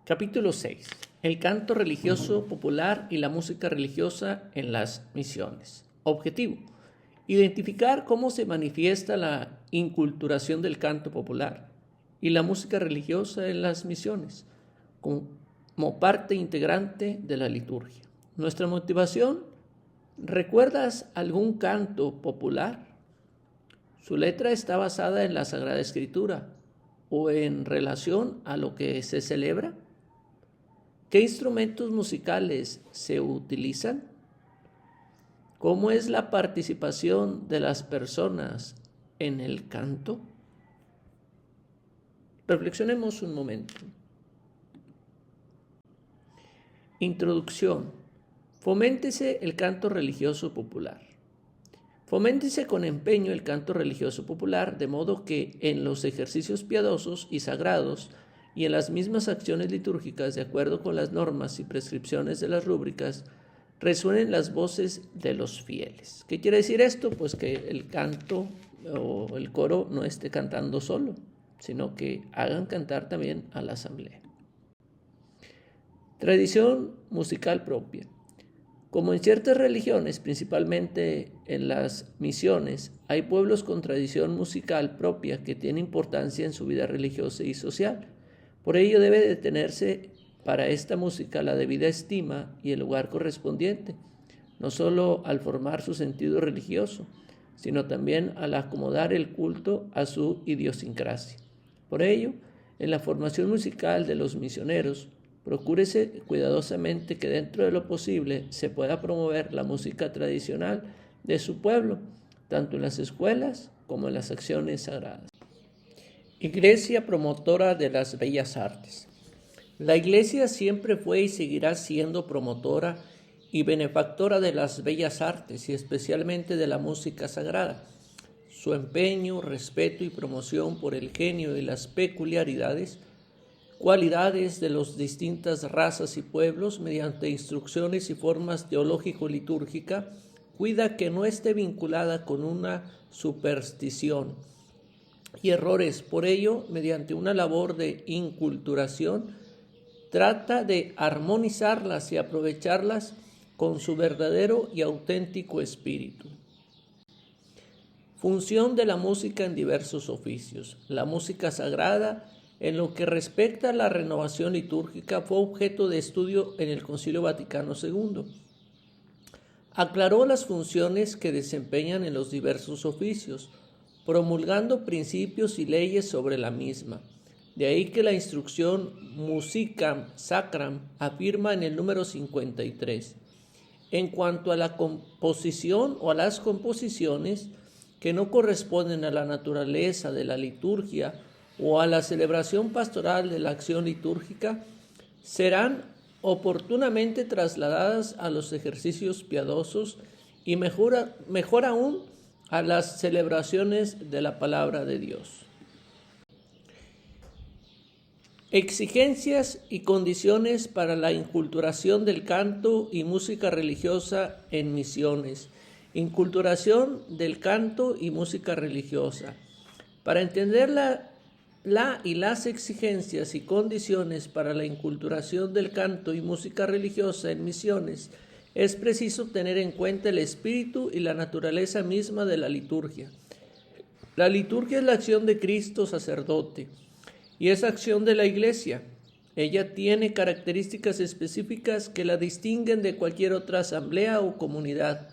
Capítulo 6. El canto religioso popular y la música religiosa en las misiones. Objetivo: identificar cómo se manifiesta la inculturación del canto popular y la música religiosa en las misiones como parte integrante de la liturgia. Nuestra motivación: ¿recuerdas algún canto popular? Su letra está basada en la Sagrada Escritura o en relación a lo que se celebra. ¿Qué instrumentos musicales se utilizan? ¿Cómo es la participación de las personas en el canto? Reflexionemos un momento. Introducción. Foméntese el canto religioso popular. Foméntese con empeño el canto religioso popular, de modo que en los ejercicios piadosos y sagrados y en las mismas acciones litúrgicas, de acuerdo con las normas y prescripciones de las rúbricas, resuenen las voces de los fieles. ¿Qué quiere decir esto? Pues que el canto o el coro no esté cantando solo, sino que hagan cantar también a la asamblea. Tradición musical propia. Como en ciertas religiones, principalmente en las misiones, hay pueblos con tradición musical propia que tiene importancia en su vida religiosa y social. Por ello debe de tenerse para esta música la debida estima y el lugar correspondiente, no solo al formar su sentido religioso, sino también al acomodar el culto a su idiosincrasia. Por ello, en la formación musical de los misioneros, procúrese cuidadosamente que dentro de lo posible se pueda promover la música tradicional de su pueblo, tanto en las escuelas como en las acciones sagradas. Iglesia promotora de las bellas artes. La Iglesia siempre fue y seguirá siendo promotora y benefactora de las bellas artes y especialmente de la música sagrada. Su empeño, respeto y promoción por el genio y las peculiaridades, cualidades de las distintas razas y pueblos mediante instrucciones y formas teológico-litúrgicas, cuida que no esté vinculada con una superstición y errores. Por ello, mediante una labor de inculturación, trata de armonizarlas y aprovecharlas con su verdadero y auténtico espíritu. Función de la música en diversos oficios. La música sagrada, en lo que respecta a la renovación litúrgica, fue objeto de estudio en el Concilio Vaticano II. Aclaró las funciones que desempeñan en los diversos oficios, promulgando principios y leyes sobre la misma. De ahí que la instrucción Musicam Sacram afirma en el número 53, en cuanto a la composición o a las composiciones que no corresponden a la naturaleza de la liturgia o a la celebración pastoral de la acción litúrgica, serán oportunamente trasladadas a los ejercicios piadosos y mejor aún a las celebraciones de la palabra de Dios. Exigencias y condiciones para la inculturación del canto y música religiosa en misiones. Inculturación del canto y música religiosa. Para entender las exigencias y condiciones para la inculturación del canto y música religiosa en misiones, es preciso tener en cuenta el espíritu y la naturaleza misma de la liturgia. La liturgia es la acción de Cristo sacerdote y es acción de la Iglesia. Ella tiene características específicas que la distinguen de cualquier otra asamblea o comunidad.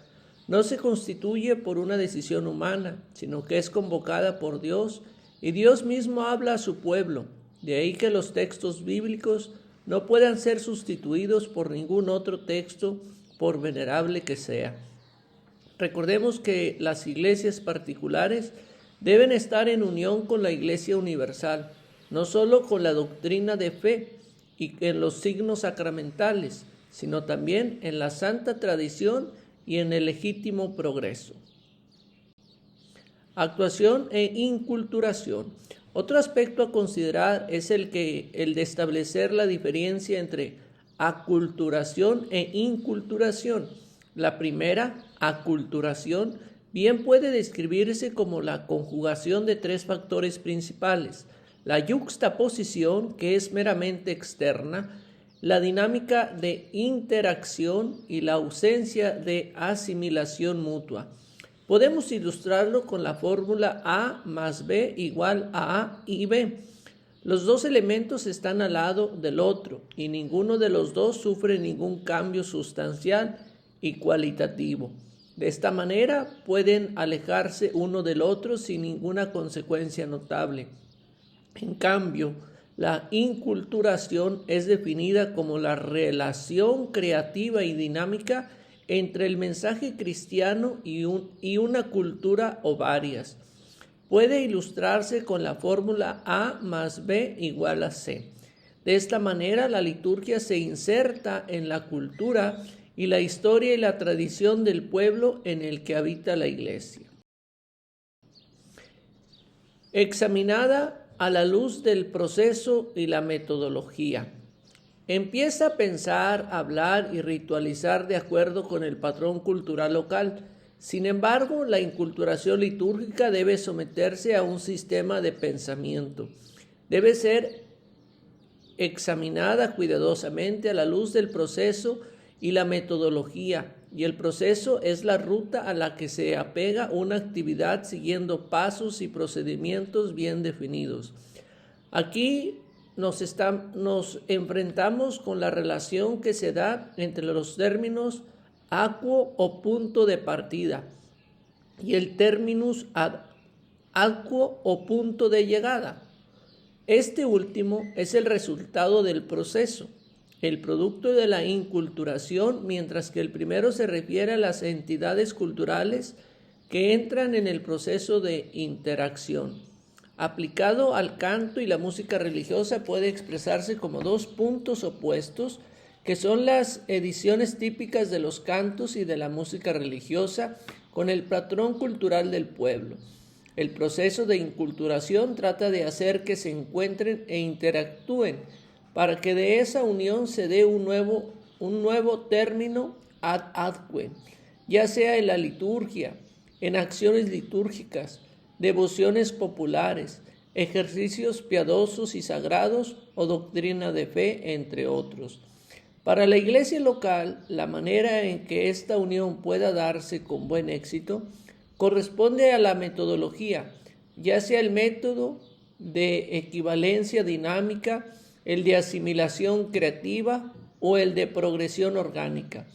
No se constituye por una decisión humana, sino que es convocada por Dios y Dios mismo habla a su pueblo. De ahí que los textos bíblicos no puedan ser sustituidos por ningún otro texto, por venerable que sea. Recordemos que las iglesias particulares deben estar en unión con la Iglesia universal, no solo con la doctrina de fe y en los signos sacramentales, sino también en la santa tradición y en el legítimo progreso. Actuación e inculturación. Otro aspecto a considerar es el de establecer la diferencia entre aculturación e inculturación. La primera, aculturación, bien puede describirse como la conjugación de tres factores principales: la yuxtaposición, que es meramente externa, la dinámica de interacción y la ausencia de asimilación mutua. Podemos ilustrarlo con la fórmula A más B igual a A y B. Los dos elementos están al lado del otro y ninguno de los dos sufre ningún cambio sustancial y cualitativo. De esta manera pueden alejarse uno del otro sin ninguna consecuencia notable. En cambio, la inculturación es definida como la relación creativa y dinámica entre el mensaje cristiano y una cultura o varias. Puede ilustrarse con la fórmula A más B igual a C. De esta manera, la liturgia se inserta en la cultura y la historia y la tradición del pueblo en el que habita la Iglesia. Examinada a la luz del proceso y la metodología. Empieza a pensar, hablar y ritualizar de acuerdo con el patrón cultural local. Sin embargo, la inculturación litúrgica debe someterse a un sistema de pensamiento. Debe ser examinada cuidadosamente a la luz del proceso y la metodología, y el proceso es la ruta a la que se apega una actividad siguiendo pasos y procedimientos bien definidos. Aquí nos enfrentamos con la relación que se da entre los términos aquo o punto de partida y el terminus ad aquo o punto de llegada. Este último es el resultado del proceso, el producto de la inculturación, mientras que el primero se refiere a las entidades culturales que entran en el proceso de interacción. Aplicado al canto y la música religiosa puede expresarse como dos puntos opuestos, que son las ediciones típicas de los cantos y de la música religiosa con el patrón cultural del pueblo. El proceso de inculturación trata de hacer que se encuentren e interactúen para que de esa unión se dé un nuevo término ad adque, ya sea en la liturgia, en acciones litúrgicas, devociones populares, ejercicios piadosos y sagrados o doctrina de fe, entre otros. Para la iglesia local, la manera en que esta unión pueda darse con buen éxito corresponde a la metodología, ya sea el método de equivalencia dinámica, el de asimilación creativa o el de progresión orgánica.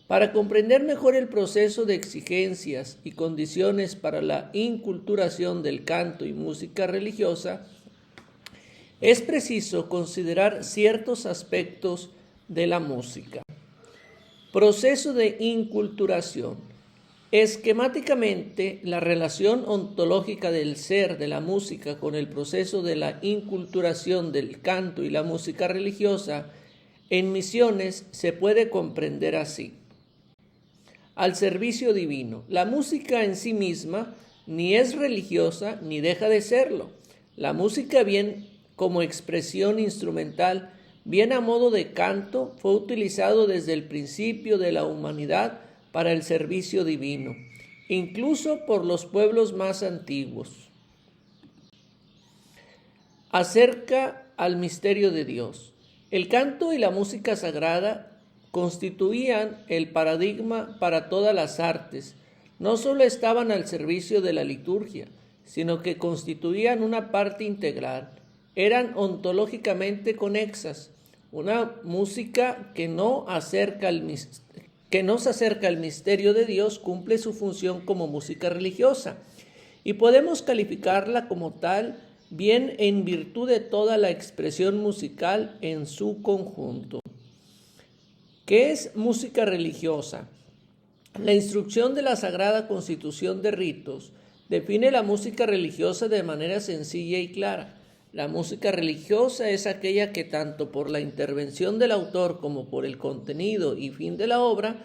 Para comprender mejor el proceso de exigencias y condiciones para la inculturación del canto y música religiosa, es preciso considerar ciertos aspectos de la música. Proceso de inculturación. Esquemáticamente, la relación ontológica del ser de la música con el proceso de la inculturación del canto y la música religiosa en misiones se puede comprender así. Al servicio divino. La música en sí misma ni es religiosa ni deja de serlo. La música, bien como expresión instrumental, bien a modo de canto, fue utilizado desde el principio de la humanidad para el servicio divino, incluso por los pueblos más antiguos. Acerca al misterio de Dios. El canto y la música sagrada constituían el paradigma para todas las artes. No solo estaban al servicio de la liturgia, sino que constituían una parte integral. Eran ontológicamente conexas. Una música que no se acerca al misterio de Dios cumple su función como música religiosa, y podemos calificarla como tal bien en virtud de toda la expresión musical en su conjunto. ¿Qué es música religiosa? La instrucción de la Sagrada Constitución de Ritos define la música religiosa de manera sencilla y clara. La música religiosa es aquella que tanto por la intervención del autor como por el contenido y fin de la obra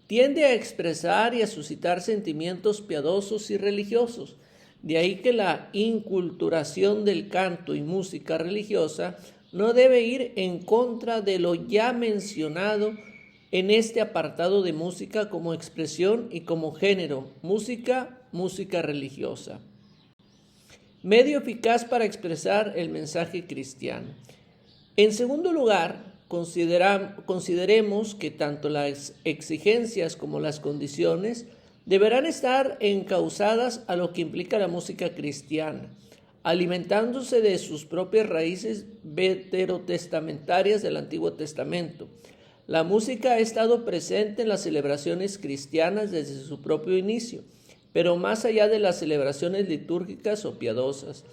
tiende a expresar y a suscitar sentimientos piadosos y religiosos. De ahí que la inculturación del canto y música religiosa no debe ir en contra de lo ya mencionado en este apartado de música como expresión y como género, música religiosa. medio eficaz para expresar el mensaje cristiano. En segundo lugar, consideremos que tanto las exigencias como las condiciones deberán estar encausadas a lo que implica la música cristiana, alimentándose de sus propias raíces veterotestamentarias del Antiguo Testamento. La música ha estado presente en las celebraciones cristianas desde su propio inicio, pero más allá de las celebraciones litúrgicas o piadosas.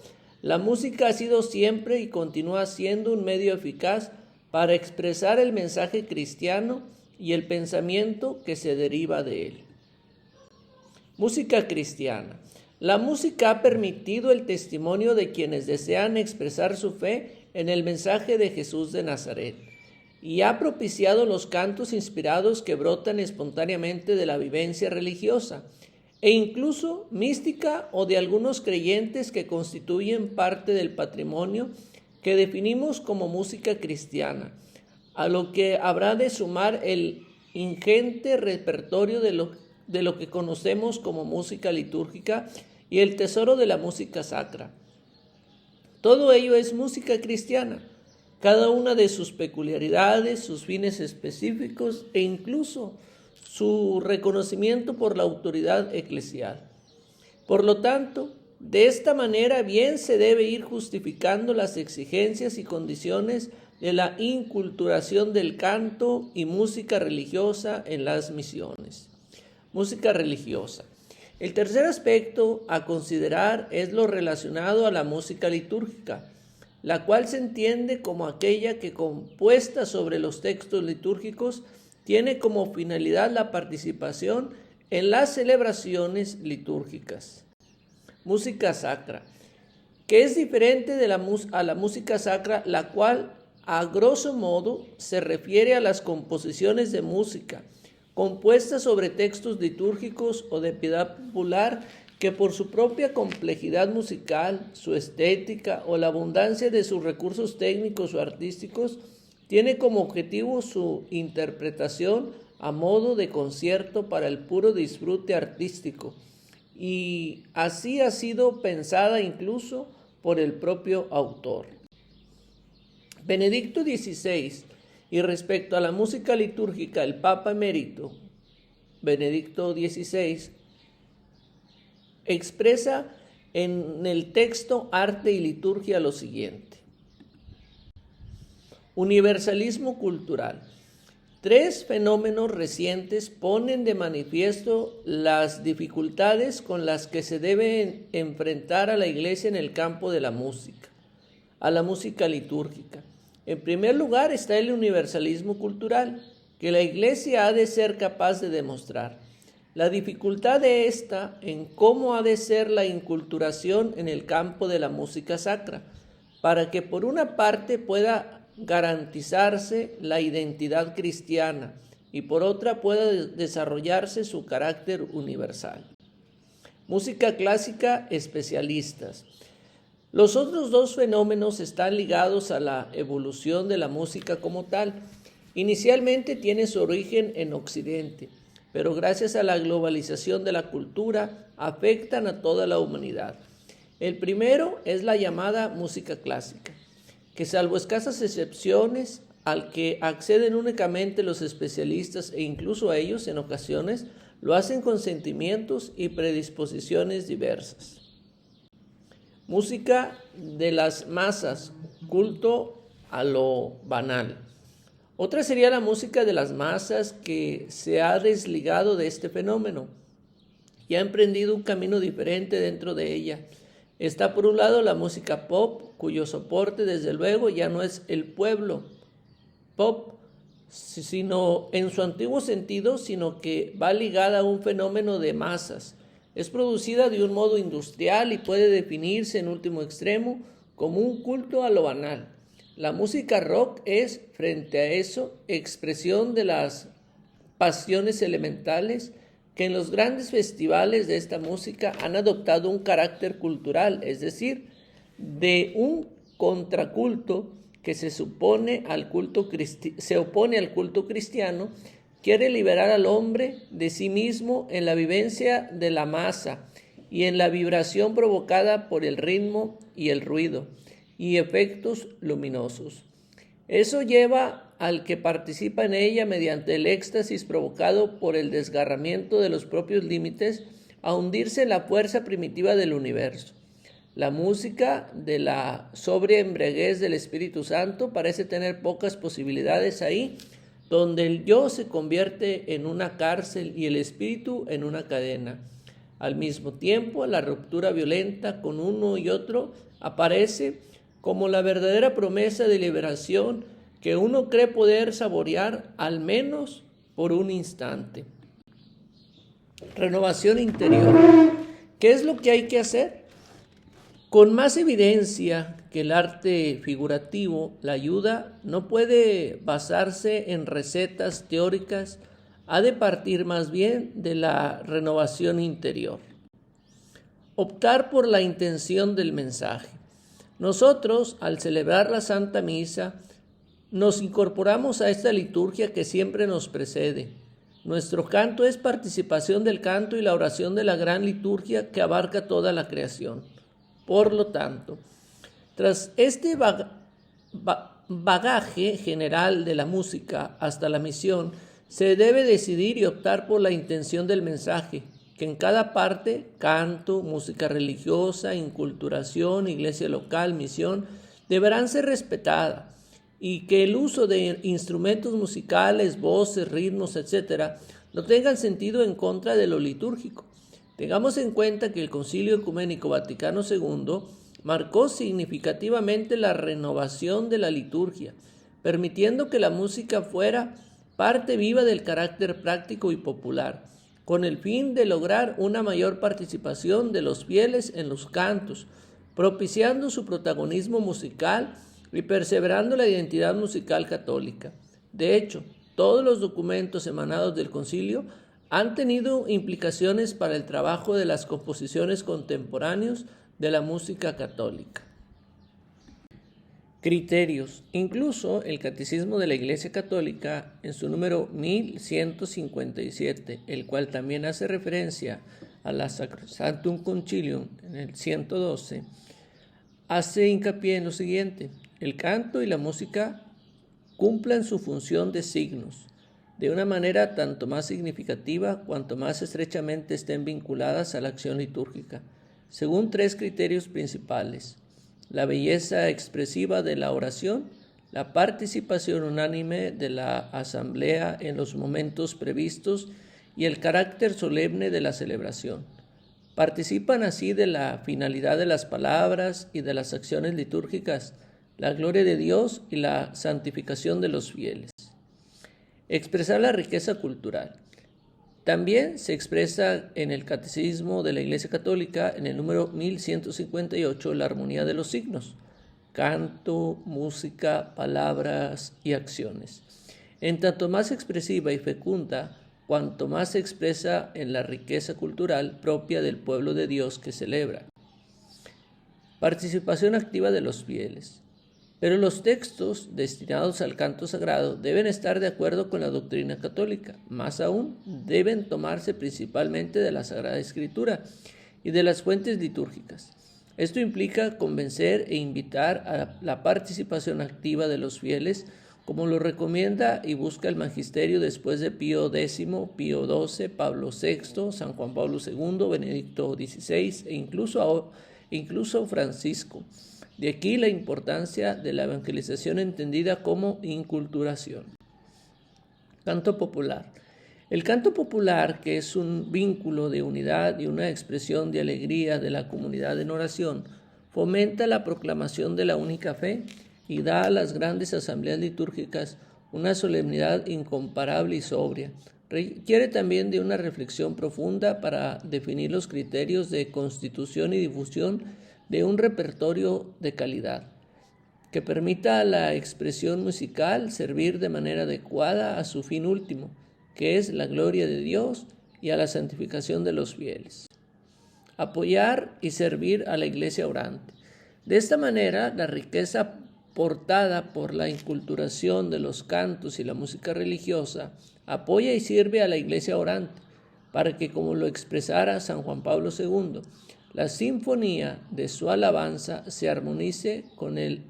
La música ha sido siempre y continúa siendo un medio eficaz para expresar el mensaje cristiano y el pensamiento que se deriva de él. Música cristiana. La música ha permitido el testimonio de quienes desean expresar su fe en el mensaje de Jesús de Nazaret y ha propiciado los cantos inspirados que brotan espontáneamente de la vivencia religiosa e incluso mística o de algunos creyentes que constituyen parte del patrimonio que definimos como música cristiana, a lo que habrá de sumar el ingente repertorio de lo que conocemos como música litúrgica y el tesoro de la música sacra. Todo ello es música cristiana, cada una de sus peculiaridades, sus fines específicos e incluso su reconocimiento por la autoridad eclesial. Por lo tanto, de esta manera bien se debe ir justificando las exigencias y condiciones de la inculturación del canto y música religiosa en las misiones. Música religiosa. El tercer aspecto a considerar es lo relacionado a la música litúrgica, la cual se entiende como aquella que, compuesta sobre los textos litúrgicos, tiene como finalidad la participación en las celebraciones litúrgicas. Música sacra, que es diferente a la música sacra, la cual a grosso modo se refiere a las composiciones de música compuestas sobre textos litúrgicos o de piedad popular que por su propia complejidad musical, su estética o la abundancia de sus recursos técnicos o artísticos tiene como objetivo su interpretación a modo de concierto para el puro disfrute artístico, y así ha sido pensada incluso por el propio autor. Benedicto XVI, y respecto a la música litúrgica, el Papa emérito Benedicto XVI expresa en el texto Arte y Liturgia lo siguiente: universalismo cultural. Tres fenómenos recientes ponen de manifiesto las dificultades con las que se debe enfrentar a la Iglesia en el campo de la música, a la música litúrgica. En primer lugar está el universalismo cultural, que la Iglesia ha de ser capaz de demostrar. La dificultad de esta en cómo ha de ser la inculturación en el campo de la música sacra, para que por una parte pueda garantizarse la identidad cristiana y por otra pueda desarrollarse su carácter universal. Música clásica, especialistas. Los otros dos fenómenos están ligados a la evolución de la música como tal. Inicialmente tiene su origen en Occidente, pero gracias a la globalización de la cultura afectan a toda la humanidad. El primero es la llamada música clásica, que salvo escasas excepciones, al que acceden únicamente los especialistas e incluso a ellos en ocasiones lo hacen con sentimientos y predisposiciones diversas. Música de las masas, culto a lo banal. Otra sería la música de las masas, que se ha desligado de este fenómeno y ha emprendido un camino diferente dentro de ella. Está por un lado la música pop, cuyo soporte desde luego ya no es el pueblo pop, sino en su antiguo sentido, sino que va ligada a un fenómeno de masas. Es producida de un modo industrial y puede definirse en último extremo como un culto a lo banal. La música rock es, frente a eso, expresión de las pasiones elementales que en los grandes festivales de esta música han adoptado un carácter cultural, es decir, de un contraculto que se opone al culto cristiano, quiere liberar al hombre de sí mismo en la vivencia de la masa y en la vibración provocada por el ritmo y el ruido y efectos luminosos. Eso lleva al que participa en ella mediante el éxtasis provocado por el desgarramiento de los propios límites a hundirse en la fuerza primitiva del universo. La música de la sobria embriaguez del Espíritu Santo parece tener pocas posibilidades ahí, donde el yo se convierte en una cárcel y el espíritu en una cadena. Al mismo tiempo, la ruptura violenta con uno y otro aparece como la verdadera promesa de liberación que uno cree poder saborear al menos por un instante. Renovación interior. ¿Qué es lo que hay que hacer? Con más evidencia que el arte figurativo, la ayuda no puede basarse en recetas teóricas, ha de partir más bien de la renovación interior. Optar por la intención del mensaje. Nosotros, al celebrar la Santa Misa, nos incorporamos a esta liturgia que siempre nos precede. Nuestro canto es participación del canto y la oración de la gran liturgia que abarca toda la creación. Por lo tanto, tras este bagaje general de la música hasta la misión, se debe decidir y optar por la intención del mensaje, que en cada parte, canto, música religiosa, inculturación, iglesia local, misión, deberán ser respetadas, y que el uso de instrumentos musicales, voces, ritmos, etc., no tengan sentido en contra de lo litúrgico. Tengamos en cuenta que el Concilio Ecuménico Vaticano II marcó significativamente la renovación de la liturgia, permitiendo que la música fuera parte viva del carácter práctico y popular, con el fin de lograr una mayor participación de los fieles en los cantos, propiciando su protagonismo musical y perseverando la identidad musical católica. De hecho, todos los documentos emanados del concilio han tenido implicaciones para el trabajo de las composiciones contemporáneas de la música católica. Criterios. Incluso el Catecismo de la Iglesia Católica, en su número 1157, el cual también hace referencia a la Sacrosanctum Concilium en el 112, hace hincapié en lo siguiente: el canto y la música cumplan su función de signos, de una manera tanto más significativa cuanto más estrechamente estén vinculadas a la acción litúrgica, según tres criterios principales: la belleza expresiva de la oración, la participación unánime de la asamblea en los momentos previstos y el carácter solemne de la celebración. Participan así de la finalidad de las palabras y de las acciones litúrgicas, la gloria de Dios y la santificación de los fieles. Expresar la riqueza cultural. También se expresa en el Catecismo de la Iglesia Católica, en el número 1158, la armonía de los signos: canto, música, palabras y acciones. En tanto más expresiva y fecunda, cuanto más se expresa en la riqueza cultural propia del pueblo de Dios que celebra. Participación activa de los fieles. Pero los textos destinados al canto sagrado deben estar de acuerdo con la doctrina católica. Más aún, deben tomarse principalmente de la Sagrada Escritura y de las fuentes litúrgicas. Esto implica convencer e invitar a la participación activa de los fieles, como lo recomienda y busca el magisterio después de Pío X, Pío XII, Pablo VI, San Juan Pablo II, Benedicto XVI e incluso Francisco. De aquí la importancia de la evangelización entendida como inculturación. Canto popular. El canto popular, que es un vínculo de unidad y una expresión de alegría de la comunidad en oración, fomenta la proclamación de la única fe y da a las grandes asambleas litúrgicas una solemnidad incomparable y sobria. Requiere también de una reflexión profunda para definir los criterios de constitución y difusión de un repertorio de calidad, que permita a la expresión musical servir de manera adecuada a su fin último, que es la gloria de Dios y a la santificación de los fieles. Apoyar y servir a la iglesia orante. De esta manera, la riqueza portada por la inculturación de los cantos y la música religiosa apoya y sirve a la iglesia orante, para que, como lo expresara San Juan Pablo II, la sinfonía de su alabanza se armonice con el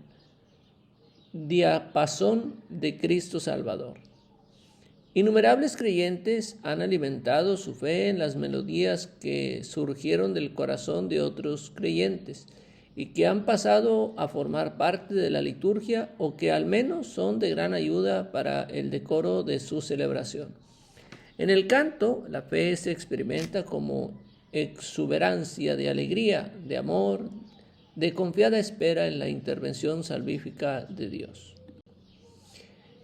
diapasón de Cristo Salvador. Innumerables creyentes han alimentado su fe en las melodías que surgieron del corazón de otros creyentes y que han pasado a formar parte de la liturgia o que al menos son de gran ayuda para el decoro de su celebración. En el canto, la fe se experimenta como exuberancia de alegría, de amor, de confiada espera en la intervención salvífica de Dios.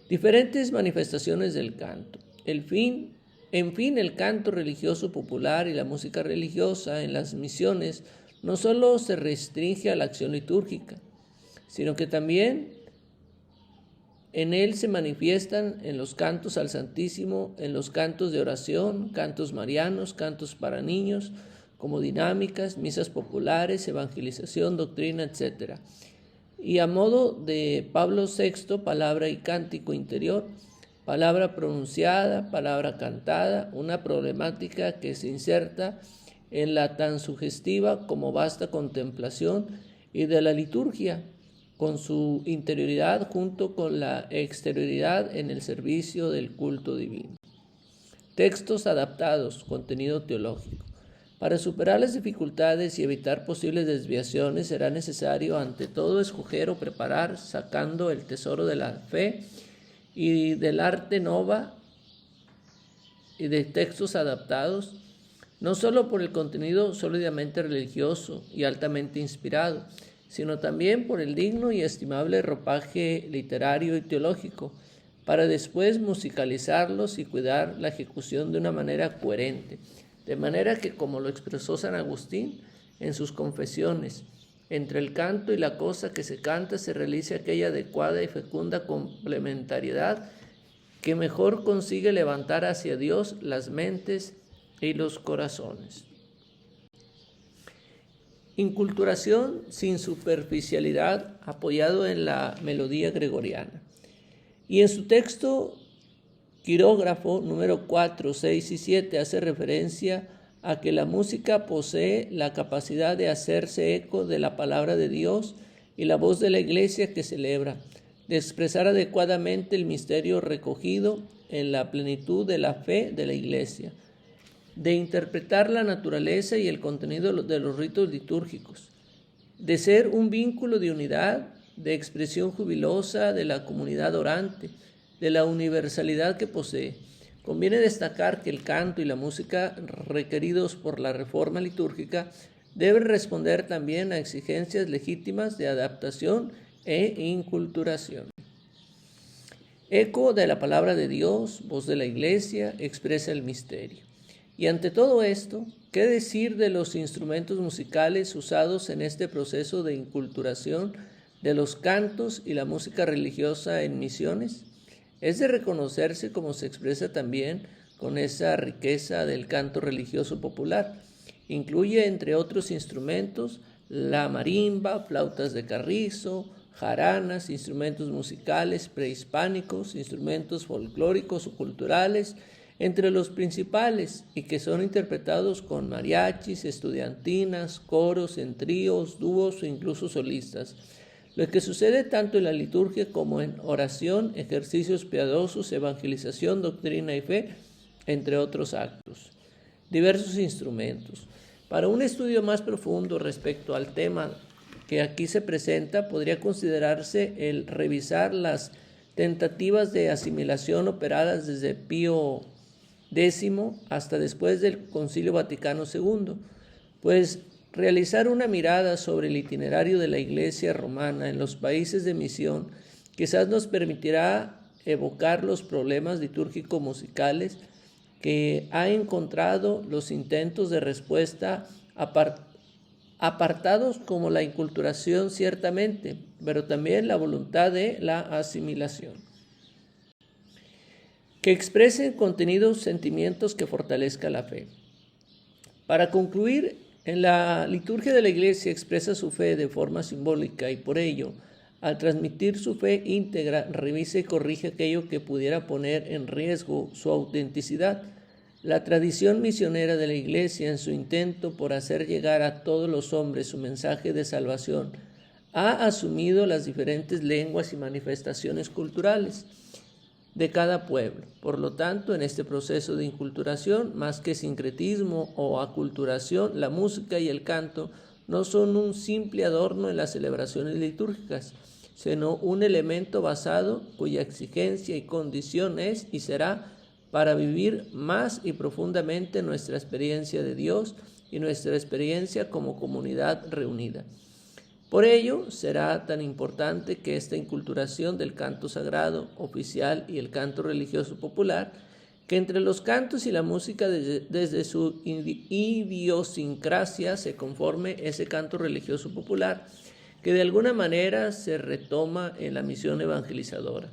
Diferentes manifestaciones del canto. En fin, el canto religioso popular y la música religiosa en las misiones no solo se restringe a la acción litúrgica, sino que también en él se manifiestan en los cantos al Santísimo, en los cantos de oración, cantos marianos, cantos para niños, como dinámicas, misas populares, evangelización, doctrina, etc. Y a modo de Pablo VI, palabra y cántico interior, palabra pronunciada, palabra cantada, una problemática que se inserta en la tan sugestiva como vasta contemplación y de la liturgia, con su interioridad junto con la exterioridad en el servicio del culto divino. Textos adaptados, contenido teológico. Para superar las dificultades y evitar posibles desviaciones será necesario ante todo escoger o preparar, sacando el tesoro de la fe y del arte nova y de textos adaptados, no solo por el contenido sólidamente religioso y altamente inspirado, sino también por el digno y estimable ropaje literario y teológico, para después musicalizarlos y cuidar la ejecución de una manera coherente. De manera que, como lo expresó San Agustín en sus confesiones, entre el canto y la cosa que se canta se realice aquella adecuada y fecunda complementariedad que mejor consigue levantar hacia Dios las mentes y los corazones. Inculturación sin superficialidad, apoyado en la melodía gregoriana. Y en su texto Quirógrafo número 4, 6 y 7 hace referencia a que la música posee la capacidad de hacerse eco de la palabra de Dios y la voz de la iglesia que celebra, de expresar adecuadamente el misterio recogido en la plenitud de la fe de la iglesia, de interpretar la naturaleza y el contenido de los ritos litúrgicos, de ser un vínculo de unidad, de expresión jubilosa de la comunidad orante, de la universalidad que posee. Conviene destacar que el canto y la música requeridos por la reforma litúrgica deben responder también a exigencias legítimas de adaptación e inculturación. Eco de la palabra de Dios, voz de la iglesia, expresa el misterio. Y ante todo esto, ¿qué decir de los instrumentos musicales usados en este proceso de inculturación de los cantos y la música religiosa en misiones? Es de reconocerse como se expresa también con esa riqueza del canto religioso popular. Incluye, entre otros instrumentos, la marimba, flautas de carrizo, jaranas, instrumentos musicales prehispánicos, instrumentos folclóricos o culturales, entre los principales, y que son interpretados con mariachis, estudiantinas, coros, en tríos, dúos o incluso solistas. Lo que sucede tanto en la liturgia como en oración, ejercicios piadosos, evangelización, doctrina y fe, entre otros actos. Diversos instrumentos. Para un estudio más profundo respecto al tema que aquí se presenta, podría considerarse el revisar las tentativas de asimilación operadas desde Pío X hasta después del Concilio Vaticano II, pues realizar una mirada sobre el itinerario de la Iglesia romana en los países de misión quizás nos permitirá evocar los problemas litúrgico-musicales que ha encontrado los intentos de respuesta apartados como la inculturación ciertamente, pero también la voluntad de la asimilación. Que expresen contenidos, sentimientos que fortalezca la fe. Para concluir, en la liturgia de la Iglesia expresa su fe de forma simbólica y por ello, al transmitir su fe íntegra, revisa y corrige aquello que pudiera poner en riesgo su autenticidad. La tradición misionera de la Iglesia, en su intento por hacer llegar a todos los hombres su mensaje de salvación, ha asumido las diferentes lenguas y manifestaciones culturales de cada pueblo. Por lo tanto, en este proceso de inculturación, más que sincretismo o aculturación, la música y el canto no son un simple adorno en las celebraciones litúrgicas, sino un elemento basado cuya exigencia y condición es y será para vivir más y profundamente nuestra experiencia de Dios y nuestra experiencia como comunidad reunida. Por ello, será tan importante que esta inculturación del canto sagrado, oficial y el canto religioso popular, que entre los cantos y la música desde su idiosincrasia se conforme ese canto religioso popular, que de alguna manera se retoma en la misión evangelizadora,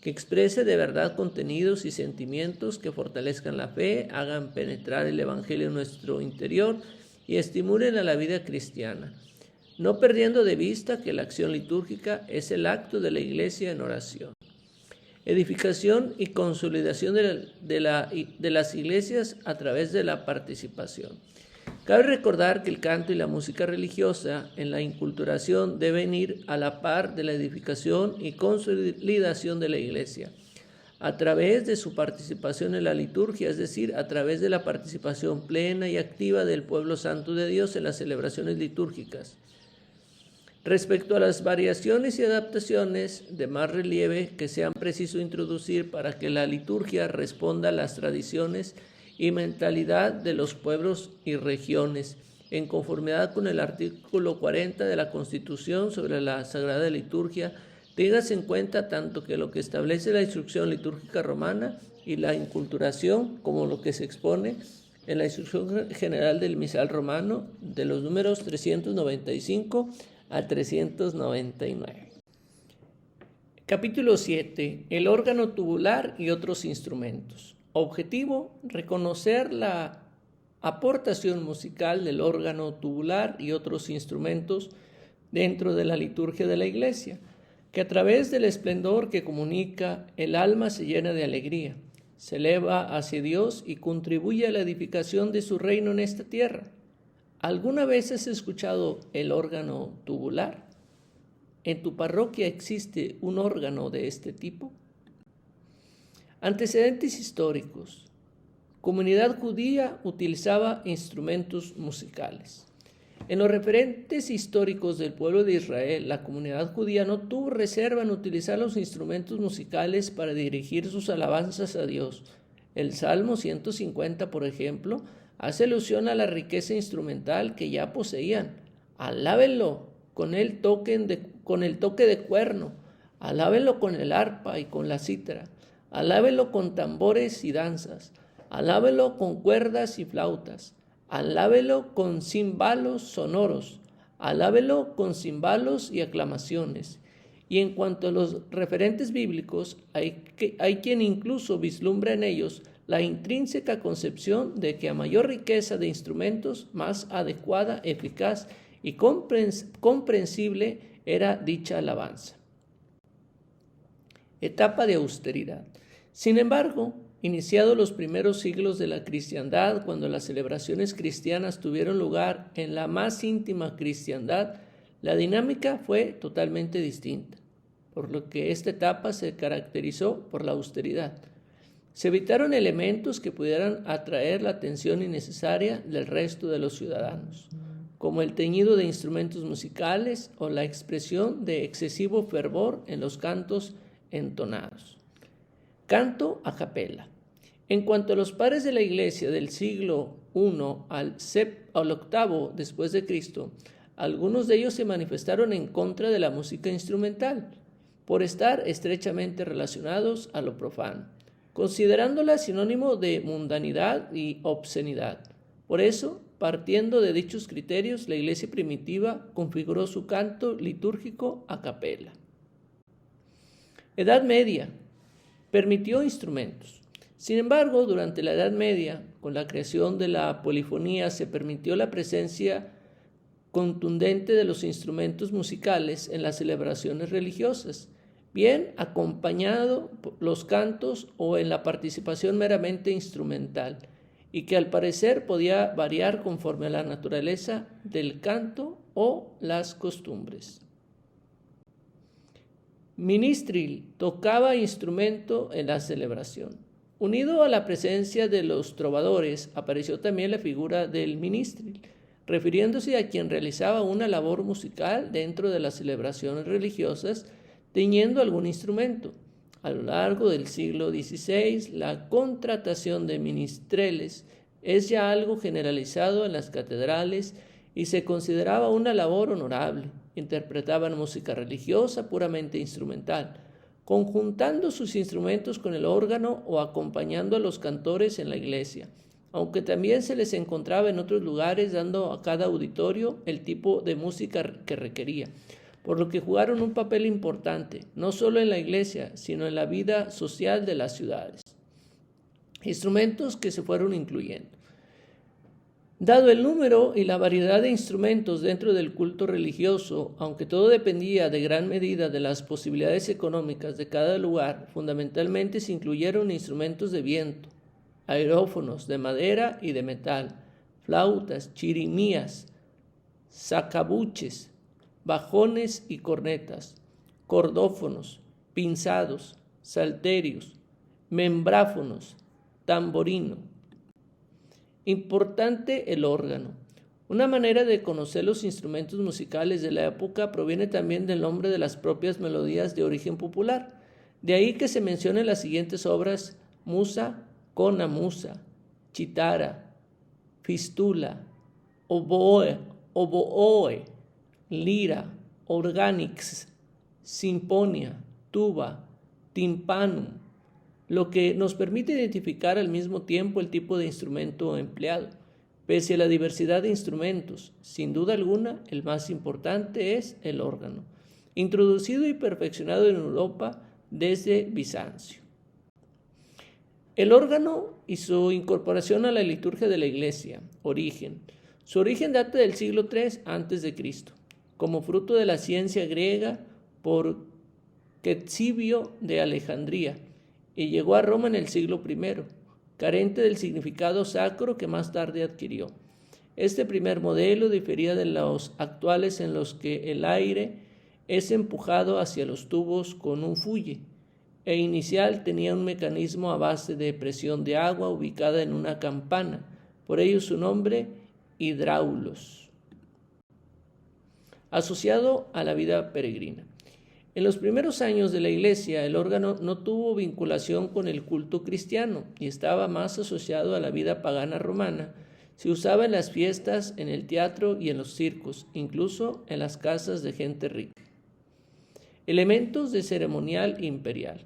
que exprese de verdad contenidos y sentimientos que fortalezcan la fe, hagan penetrar el Evangelio en nuestro interior y estimulen a la vida cristiana, no perdiendo de vista que la acción litúrgica es el acto de la Iglesia en oración. Edificación y consolidación de las iglesias a través de la participación. Cabe recordar que el canto y la música religiosa en la inculturación deben ir a la par de la edificación y consolidación de la Iglesia, a través de su participación en la liturgia, es decir, a través de la participación plena y activa del pueblo santo de Dios en las celebraciones litúrgicas. Respecto a las variaciones y adaptaciones de más relieve que sean preciso introducir para que la liturgia responda a las tradiciones y mentalidad de los pueblos y regiones, en conformidad con el artículo 40 de la Constitución sobre la Sagrada Liturgia, téngase en cuenta tanto que lo que establece la instrucción litúrgica romana y la inculturación como lo que se expone en la instrucción general del misal romano de los números 395 a 399. Capítulo 7. El órgano tubular y otros instrumentos. Objetivo: reconocer la aportación musical del órgano tubular y otros instrumentos dentro de la liturgia de la Iglesia, que a través del esplendor que comunica, el alma se llena de alegría, se eleva hacia Dios y contribuye a la edificación de su reino en esta tierra. ¿Alguna vez has escuchado el órgano tubular? ¿En tu parroquia existe un órgano de este tipo? Antecedentes históricos. Comunidad judía utilizaba instrumentos musicales. En los referentes históricos del pueblo de Israel, la comunidad judía no tuvo reserva en utilizar los instrumentos musicales para dirigir sus alabanzas a Dios. El Salmo 150, por ejemplo, hace alusión a la riqueza instrumental que ya poseían. Alábenlo con el toque de cuerno, alábenlo con el arpa y con la cítara, alábenlo con tambores y danzas, alábenlo con cuerdas y flautas, alábenlo con címbalos sonoros, alábenlo con címbalos y aclamaciones. Y en cuanto a los referentes bíblicos, hay quien incluso vislumbra en ellos la intrínseca concepción de que a mayor riqueza de instrumentos, más adecuada, eficaz y comprensible era dicha alabanza. Etapa de austeridad. Sin embargo, iniciados los primeros siglos de la cristiandad, cuando las celebraciones cristianas tuvieron lugar en la más íntima cristiandad, la dinámica fue totalmente distinta, por lo que esta etapa se caracterizó por la austeridad. Se evitaron elementos que pudieran atraer la atención innecesaria del resto de los ciudadanos, como el teñido de instrumentos musicales o la expresión de excesivo fervor en los cantos entonados. Canto a capela. En cuanto a los padres de la Iglesia del siglo I al VIII después de Cristo, algunos de ellos se manifestaron en contra de la música instrumental, por estar estrechamente relacionados a lo profano, considerándola sinónimo de mundanidad y obscenidad. Por eso, partiendo de dichos criterios, la Iglesia primitiva configuró su canto litúrgico a capela. Edad Media. Permitió instrumentos. Sin embargo, durante la Edad Media, con la creación de la polifonía, se permitió la presencia contundente de los instrumentos musicales en las celebraciones religiosas, bien acompañado por los cantos o en la participación meramente instrumental. y que al parecer podía variar conforme a la naturaleza del canto o las costumbres. Ministril tocaba instrumento en la celebración. Unido a la presencia de los trovadores, apareció también la figura del ministril, refiriéndose a quien realizaba una labor musical dentro de las celebraciones religiosas, tañendo algún instrumento. A lo largo del siglo XVI, la contratación de ministreles es ya algo generalizado en las catedrales y se consideraba una labor honorable. Interpretaban música religiosa puramente instrumental, conjuntando sus instrumentos con el órgano o acompañando a los cantores en la iglesia, aunque también se les encontraba en otros lugares dando a cada auditorio el tipo de música que requería, por lo que jugaron un papel importante, no solo en la iglesia, sino en la vida social de las ciudades. Instrumentos que se fueron incluyendo. Dado el número y la variedad de instrumentos dentro del culto religioso, aunque todo dependía de gran medida de las posibilidades económicas de cada lugar, fundamentalmente se incluyeron instrumentos de viento, aerófonos de madera y de metal, flautas, chirimías, sacabuches, bajones y cornetas, cordófonos, pinzados, salterios, membráfonos, tamborino. Importante el órgano. Una manera de conocer los instrumentos musicales de la época proviene también del nombre de las propias melodías de origen popular. De ahí que se mencionen las siguientes obras: musa, conamusa, chitara, fistula, oboe, lira, organix, sinfonia, tuba, timpanum, lo que nos permite identificar al mismo tiempo el tipo de instrumento empleado. Pese a la diversidad de instrumentos, sin duda alguna, el más importante es el órgano, introducido y perfeccionado en Europa desde Bizancio. El órgano y su incorporación a la liturgia de la Iglesia. Origen. Su origen data del siglo III a.C., como fruto de la ciencia griega por Quetzibio de Alejandría, y llegó a Roma en el siglo I, carente del significado sacro que más tarde adquirió. Este primer modelo difería de los actuales en los que el aire es empujado hacia los tubos con un fuelle, e inicial tenía un mecanismo a base de presión de agua ubicada en una campana, por ello su nombre, hidráulos, asociado a la vida peregrina. En los primeros años de la Iglesia, el órgano no tuvo vinculación con el culto cristiano y estaba más asociado a la vida pagana romana. Se usaba en las fiestas, en el teatro y en los circos, incluso en las casas de gente rica. Elementos de ceremonial imperial.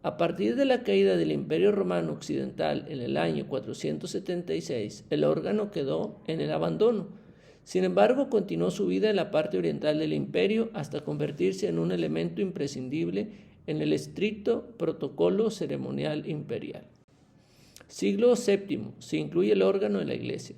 A partir de la caída del Imperio Romano Occidental en el año 476, el órgano quedó en el abandono. Sin embargo, continuó su vida en la parte oriental del imperio hasta convertirse en un elemento imprescindible en el estricto protocolo ceremonial imperial. Siglo VII. Se incluye el órgano en la iglesia.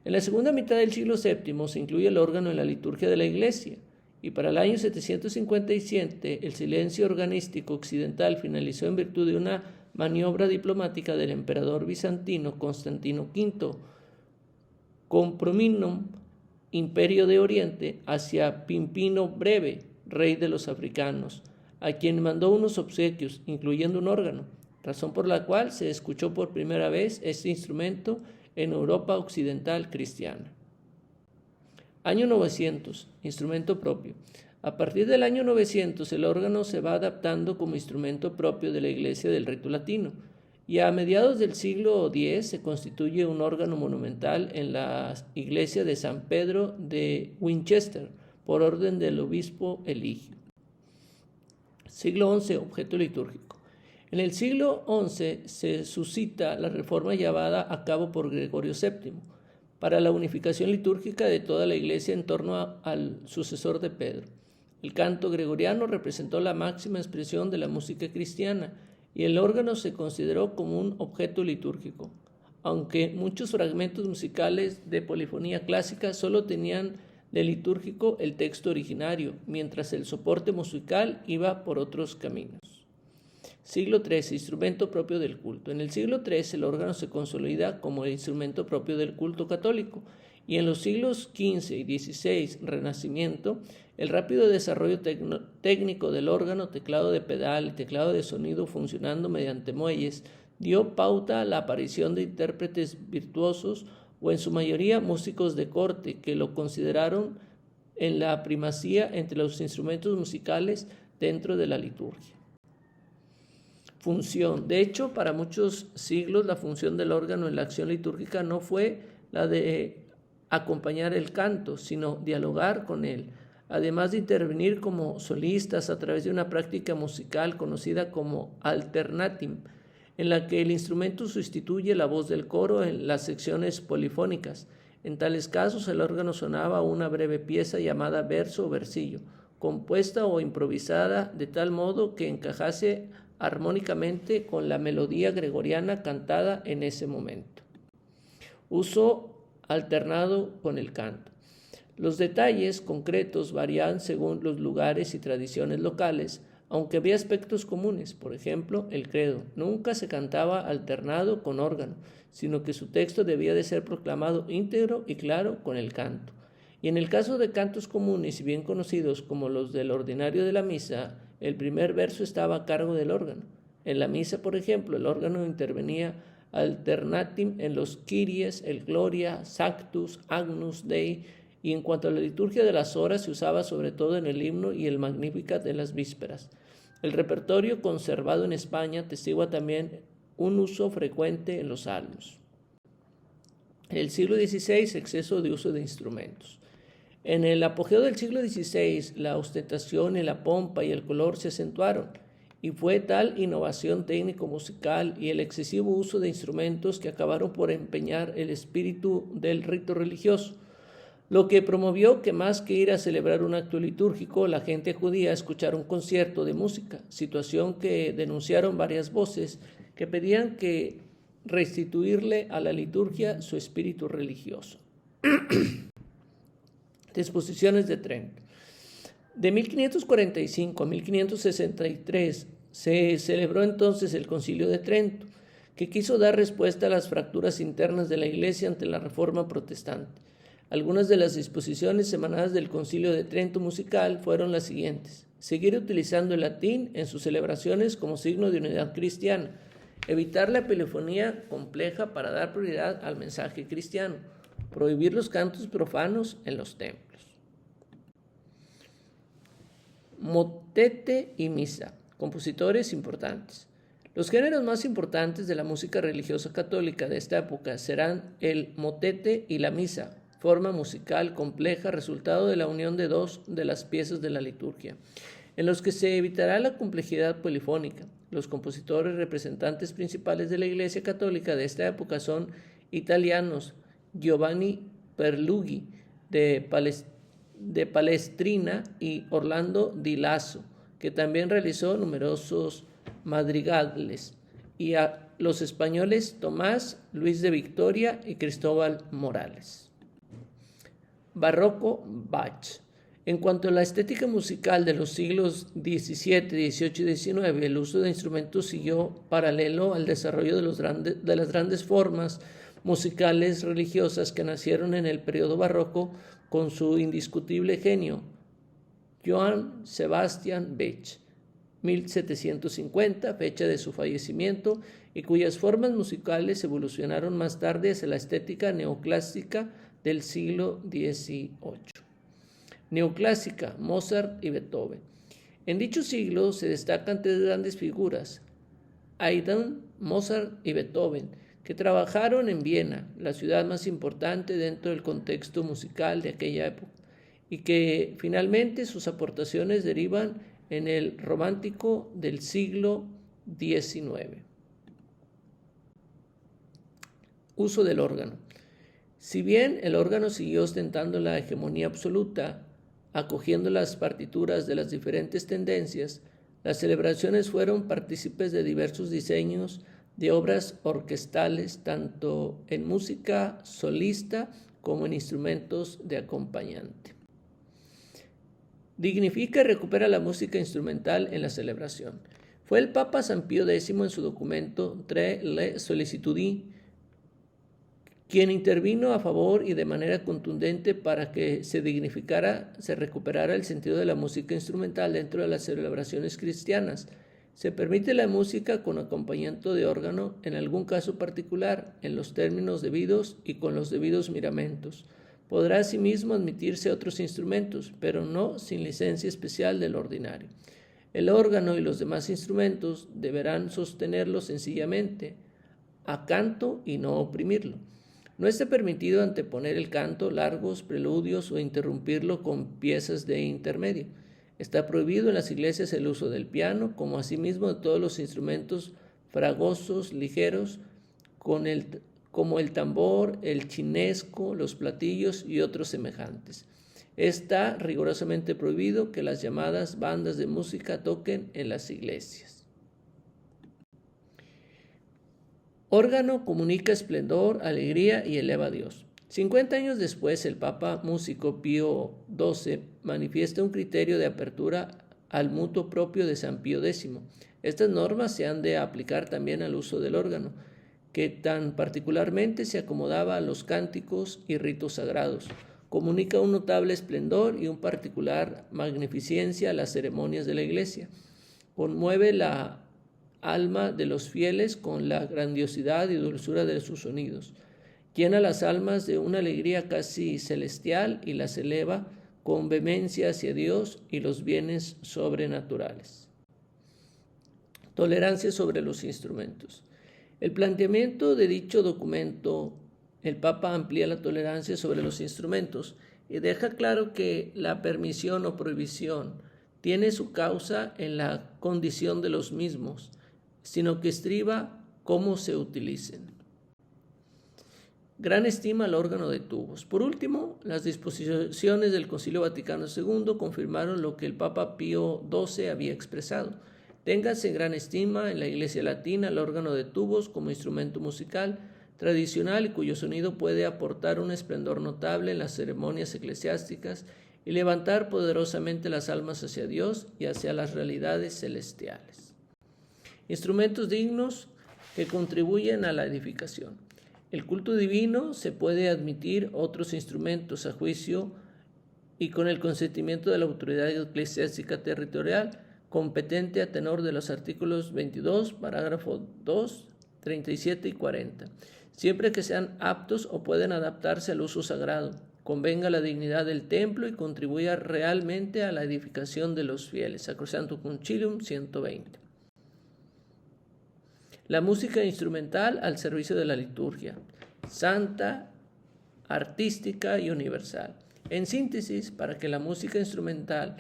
En la segunda mitad del siglo VII se incluye el órgano en la liturgia de la iglesia, y para el año 757 el silencio organístico occidental finalizó en virtud de una maniobra diplomática del emperador bizantino Constantino V, Comprominum, Imperio de Oriente, hacia Pimpino Breve, rey de los africanos, a quien mandó unos obsequios, incluyendo un órgano, razón por la cual se escuchó por primera vez este instrumento en Europa occidental cristiana. Año 900, instrumento propio. A partir del año 900, el órgano se va adaptando como instrumento propio de la Iglesia del rito latino, y a mediados del siglo X se constituye un órgano monumental en la iglesia de San Pedro de Winchester, por orden del obispo Eligio. Siglo XI, objeto litúrgico. En el siglo XI se suscita la reforma llevada a cabo por Gregorio VII para la unificación litúrgica de toda la iglesia en torno al sucesor de Pedro. El canto gregoriano representó la máxima expresión de la música cristiana, y el órgano se consideró como un objeto litúrgico, aunque muchos fragmentos musicales de polifonía clásica solo tenían de litúrgico el texto originario, mientras el soporte musical iba por otros caminos. Siglo XIII, instrumento propio del culto. En el siglo XIII el órgano se consolida como el instrumento propio del culto católico, y en los siglos XV y XVI, Renacimiento, el rápido desarrollo técnico del órgano, teclado de pedal y teclado de sonido funcionando mediante muelles, dio pauta a la aparición de intérpretes virtuosos o en su mayoría músicos de corte que lo consideraron en la primacía entre los instrumentos musicales dentro de la liturgia. Función. De hecho, para muchos siglos la función del órgano en la acción litúrgica no fue la de acompañar el canto, sino dialogar con él, además de intervenir como solistas a través de una práctica musical conocida como alternatim, en la que el instrumento sustituye la voz del coro en las secciones polifónicas. En tales casos el órgano sonaba una breve pieza llamada verso o versillo, compuesta o improvisada de tal modo que encajase armónicamente con la melodía gregoriana cantada en ese momento. Uso alternado con el canto. Los detalles concretos varían según los lugares y tradiciones locales, aunque había aspectos comunes. Por ejemplo, el credo nunca se cantaba alternado con órgano, sino que su texto debía de ser proclamado íntegro y claro con el canto. Y en el caso de cantos comunes y bien conocidos como los del ordinario de la misa, el primer verso estaba a cargo del órgano. En la misa, por ejemplo, el órgano intervenía alternatim en los Kyries, el Gloria, Sanctus, Agnus Dei, y en cuanto a la liturgia de las horas se usaba sobre todo en el himno y el Magnificat de las vísperas. El repertorio conservado en España atestigua también un uso frecuente en los salmos. En el siglo XVI, exceso de uso de instrumentos. En el apogeo del siglo XVI, la ostentación y la pompa y el color se acentuaron, y fue tal innovación técnico-musical y el excesivo uso de instrumentos que acabaron por empeñar el espíritu del rito religioso, lo que promovió que más que ir a celebrar un acto litúrgico, la gente acudía a escuchar un concierto de música, situación que denunciaron varias voces que pedían que restituirle a la liturgia su espíritu religioso. Disposiciones de Trento. De 1545 a 1563 se celebró entonces el Concilio de Trento, que quiso dar respuesta a las fracturas internas de la Iglesia ante la Reforma protestante. Algunas de las disposiciones emanadas del Concilio de Trento musical fueron las siguientes: seguir utilizando el latín en sus celebraciones como signo de unidad cristiana, evitar la polifonía compleja para dar prioridad al mensaje cristiano, prohibir los cantos profanos en los templos. Motete y misa, compositores importantes. Los géneros más importantes de la música religiosa católica de esta época serán el motete y la misa, forma musical compleja resultado de la unión de dos de las piezas de la liturgia, en los que se evitará la complejidad polifónica. Los compositores representantes principales de la Iglesia católica de esta época son italianos: Giovanni Perlughi de Palestrina y Orlando di Lasso, que también realizó numerosos madrigales, y a los españoles Tomás, Luis de Victoria y Cristóbal Morales. Barroco, Bach. En cuanto a la estética musical de los siglos XVII, XVIII y XIX, el uso de instrumentos siguió paralelo al desarrollo de las grandes formas musicales religiosas que nacieron en el periodo barroco con su indiscutible genio, Johann Sebastian Bach, 1750, fecha de su fallecimiento, y cuyas formas musicales evolucionaron más tarde hacia la estética neoclásica del siglo XVIII. Neoclásica, Mozart y Beethoven. En dicho siglo se destacan tres grandes figuras: Haydn, Mozart y Beethoven, que trabajaron en Viena, la ciudad más importante dentro del contexto musical de aquella época, y que finalmente sus aportaciones derivan en el romántico del siglo XIX. Uso del órgano. Si bien el órgano siguió ostentando la hegemonía absoluta, acogiendo las partituras de las diferentes tendencias, las celebraciones fueron partícipes de diversos diseños de obras orquestales, tanto en música solista como en instrumentos de acompañante. Dignifica y recupera la música instrumental en la celebración. Fue el Papa San Pío X en su documento Tre le Sollicitudini quien intervino a favor y de manera contundente para que se recuperara el sentido de la música instrumental dentro de las celebraciones cristianas. Se permite la música con acompañamiento de órgano en algún caso particular, en los términos debidos y con los debidos miramentos. Podrá asimismo admitirse otros instrumentos, pero no sin licencia especial del ordinario. El órgano y los demás instrumentos deberán sostenerlo sencillamente a canto y no oprimirlo. No está permitido anteponer el canto, largos preludios o interrumpirlo con piezas de intermedio. Está prohibido en las iglesias el uso del piano, como asimismo de todos los instrumentos fragosos, ligeros, como el tambor, el chinesco, los platillos y otros semejantes. Está rigurosamente prohibido que las llamadas bandas de música toquen en las iglesias. Órgano comunica esplendor, alegría y eleva a Dios. 50 años después, el Papa músico Pío XII manifiesta un criterio de apertura al mutuo propio de San Pío X. Estas normas se han de aplicar también al uso del órgano, que tan particularmente se acomodaba a los cánticos y ritos sagrados. Comunica un notable esplendor y un particular magnificencia a las ceremonias de la Iglesia. Conmueve la alma de los fieles con la grandiosidad y dulzura de sus sonidos. Llena las almas de una alegría casi celestial y las eleva con vehemencia hacia Dios y los bienes sobrenaturales. Tolerancia sobre los instrumentos. El planteamiento de dicho documento, el Papa amplía la tolerancia sobre los instrumentos y deja claro que la permisión o prohibición tiene su causa en la condición de los mismos, sino que estriba cómo se utilicen. Gran estima al órgano de tubos. Por último, las disposiciones del Concilio Vaticano II confirmaron lo que el Papa Pío XII había expresado. Téngase en gran estima en la Iglesia Latina el órgano de tubos como instrumento musical tradicional y cuyo sonido puede aportar un esplendor notable en las ceremonias eclesiásticas y levantar poderosamente las almas hacia Dios y hacia las realidades celestiales. Instrumentos dignos que contribuyen a la edificación. El culto divino se puede admitir otros instrumentos a juicio y con el consentimiento de la autoridad eclesiástica territorial competente a tenor de los artículos 22, parágrafo 2, 37 y 40, siempre que sean aptos o pueden adaptarse al uso sagrado, convenga la dignidad del templo y contribuya realmente a la edificación de los fieles. Sacrosanctum Concilium 120. La música instrumental al servicio de la liturgia, santa, artística y universal. En síntesis, para que la música instrumental,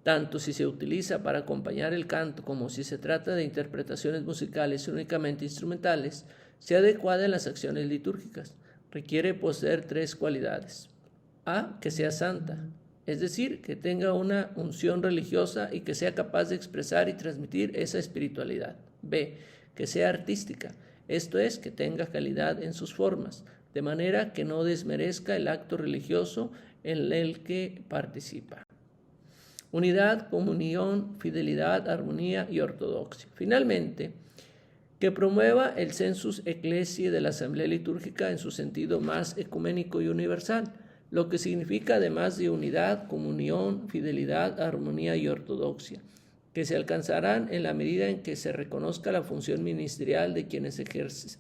tanto si se utiliza para acompañar el canto como si se trata de interpretaciones musicales únicamente instrumentales, sea adecuada en las acciones litúrgicas, requiere poseer 3 cualidades. A, que sea santa, es decir, que tenga una unción religiosa y que sea capaz de expresar y transmitir esa espiritualidad. B, que sea artística, esto es, que tenga calidad en sus formas, de manera que no desmerezca el acto religioso en el que participa. Unidad, comunión, fidelidad, armonía y ortodoxia. Finalmente, que promueva el sensus ecclesiae de la asamblea litúrgica en su sentido más ecuménico y universal, lo que significa además de unidad, comunión, fidelidad, armonía y ortodoxia, que se alcanzarán en la medida en que se reconozca la función ministerial de quienes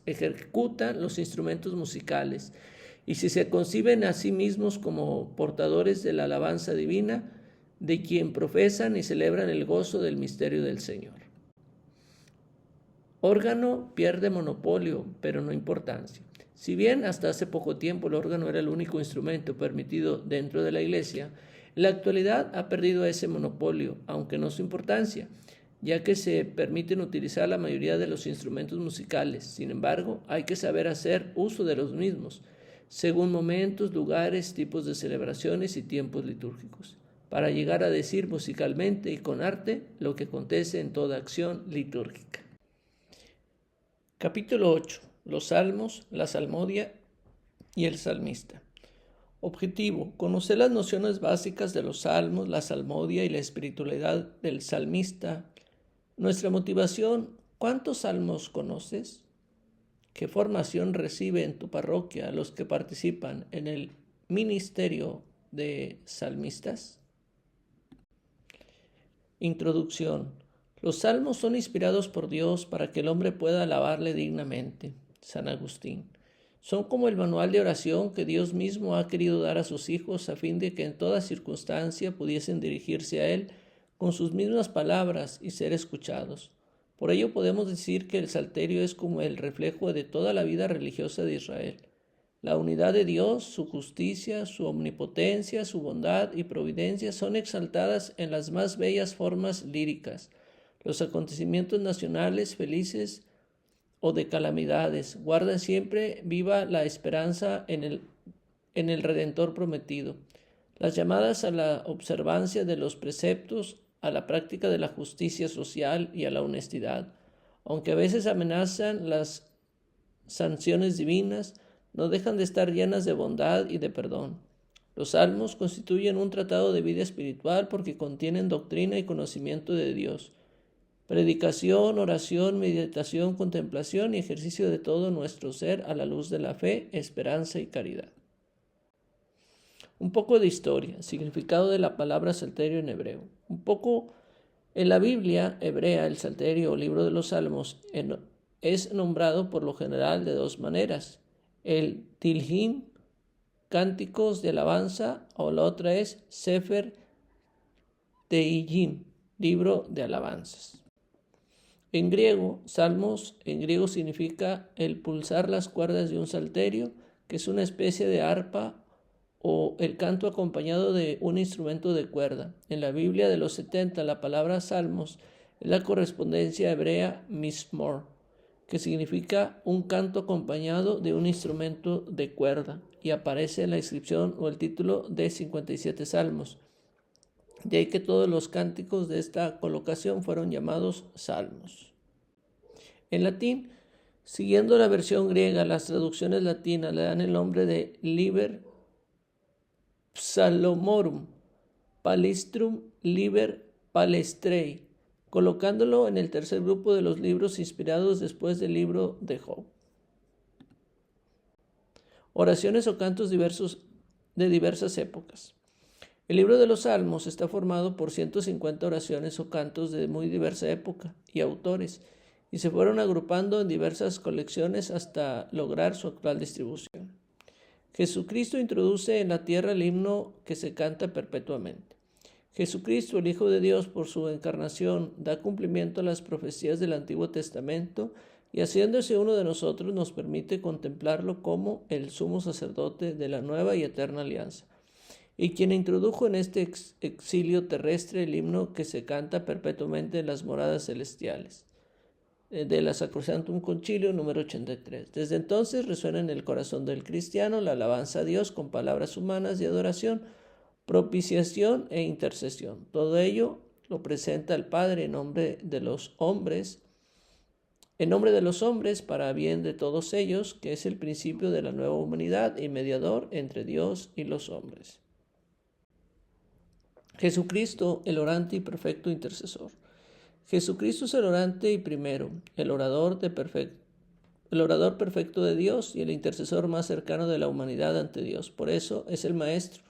ejecutan los instrumentos musicales y si se conciben a sí mismos como portadores de la alabanza divina de quien profesan y celebran el gozo del misterio del Señor. Órgano pierde monopolio, pero no importancia. Si bien hasta hace poco tiempo el órgano era el único instrumento permitido dentro de la Iglesia, en la actualidad ha perdido ese monopolio, aunque no su importancia, ya que se permiten utilizar la mayoría de los instrumentos musicales. Sin embargo, hay que saber hacer uso de los mismos, según momentos, lugares, tipos de celebraciones y tiempos litúrgicos, para llegar a decir musicalmente y con arte lo que acontece en toda acción litúrgica. Capítulo 8. Los salmos, la salmodia y el salmista. Objetivo: conocer las nociones básicas de los salmos, la salmodia y la espiritualidad del salmista, Nuestra motivación, ¿cuántos salmos conoces? ¿Qué formación recibe en tu parroquia los que participan en el ministerio de salmistas? Introducción. Los salmos son inspirados por Dios para que el hombre pueda alabarle dignamente. San Agustín. Son como el manual de oración que Dios mismo ha querido dar a sus hijos a fin de que en toda circunstancia pudiesen dirigirse a Él con sus mismas palabras y ser escuchados. Por ello podemos decir que el Salterio es como el reflejo de toda la vida religiosa de Israel. La unidad de Dios, su justicia, su omnipotencia, su bondad y providencia son exaltadas en las más bellas formas líricas. Los acontecimientos nacionales felices o de calamidades guardan siempre viva la esperanza en el Redentor prometido. Las llamadas a la observancia de los preceptos, a la práctica de la justicia social y a la honestidad, aunque a veces amenazan las sanciones divinas, no dejan de estar llenas de bondad y de perdón. Los salmos constituyen un tratado de vida espiritual porque contienen doctrina y conocimiento de Dios, predicación, oración, meditación, contemplación y ejercicio de todo nuestro ser a la luz de la fe, esperanza y caridad. Un poco de historia, significado de la palabra salterio en hebreo. Un poco en la Biblia hebrea, el salterio o libro de los salmos es nombrado por lo general de dos maneras. El Tilhim, cánticos de alabanza, o la otra es Sefer Tehillim, libro de alabanzas. En griego, salmos en griego significa el pulsar las cuerdas de un salterio, que es una especie de arpa o el canto acompañado de un instrumento de cuerda. En la Biblia de los 70, la palabra salmos es la correspondencia hebrea mismor, que significa un canto acompañado de un instrumento de cuerda, y aparece en la inscripción o el título de 57 salmos. De ahí que todos los cánticos de esta colocación fueron llamados salmos. En latín, siguiendo la versión griega, las traducciones latinas le dan el nombre de Liber Psalomorum, Palistrum Liber Palestrei, colocándolo en el tercer grupo de los libros inspirados después del libro de Job. Oraciones o cantos diversos de diversas épocas. El libro de los Salmos está formado por 150 oraciones o cantos de muy diversa época y autores, y se fueron agrupando en diversas colecciones hasta lograr su actual distribución. Jesucristo introduce en la tierra el himno que se canta perpetuamente. Jesucristo, el Hijo de Dios, por su encarnación, da cumplimiento a las profecías del Antiguo Testamento y haciéndose uno de nosotros nos permite contemplarlo como el sumo sacerdote de la nueva y eterna alianza, y quien introdujo en este exilio terrestre el himno que se canta perpetuamente en las moradas celestiales, de la Sacrosanctum Concilio número 83. Desde entonces resuena en el corazón del cristiano la alabanza a Dios con palabras humanas de adoración, propiciación e intercesión. Todo ello lo presenta el Padre en nombre de los hombres, para bien de todos ellos, que es el principio de la nueva humanidad y mediador entre Dios y los hombres. Jesucristo, el orante y perfecto intercesor. Jesucristo es el orante y primero, el orador perfecto de Dios y el intercesor más cercano de la humanidad ante Dios. Por eso es el Maestro,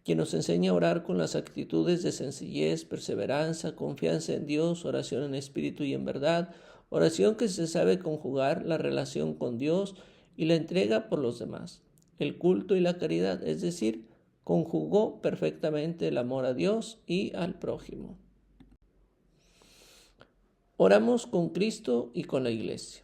quien nos enseña a orar con las actitudes de sencillez, perseverancia, confianza en Dios, oración en espíritu y en verdad, oración que se sabe conjugar la relación con Dios y la entrega por los demás, el culto y la caridad, es decir, conjugó perfectamente el amor a Dios y al prójimo. Oramos con Cristo y con la Iglesia.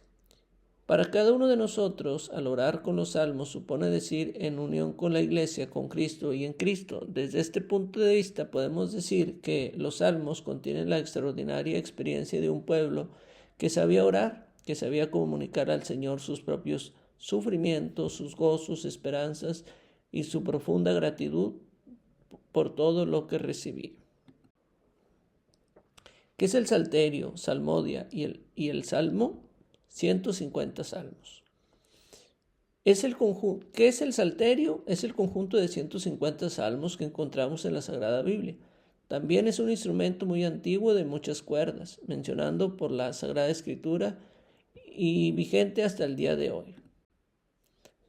Para cada uno de nosotros, al orar con los salmos, supone decir en unión con la Iglesia, con Cristo y en Cristo. Desde este punto de vista podemos decir que los salmos contienen la extraordinaria experiencia de un pueblo que sabía orar, que sabía comunicar al Señor sus propios sufrimientos, sus gozos, sus esperanzas y su profunda gratitud por todo lo que recibí. ¿Qué es el salterio, salmodia y el salmo? 150 salmos. ¿Qué es el salterio? Es el conjunto de 150 salmos que encontramos en la Sagrada Biblia. También es un instrumento muy antiguo de muchas cuerdas, mencionado por la Sagrada Escritura y vigente hasta el día de hoy.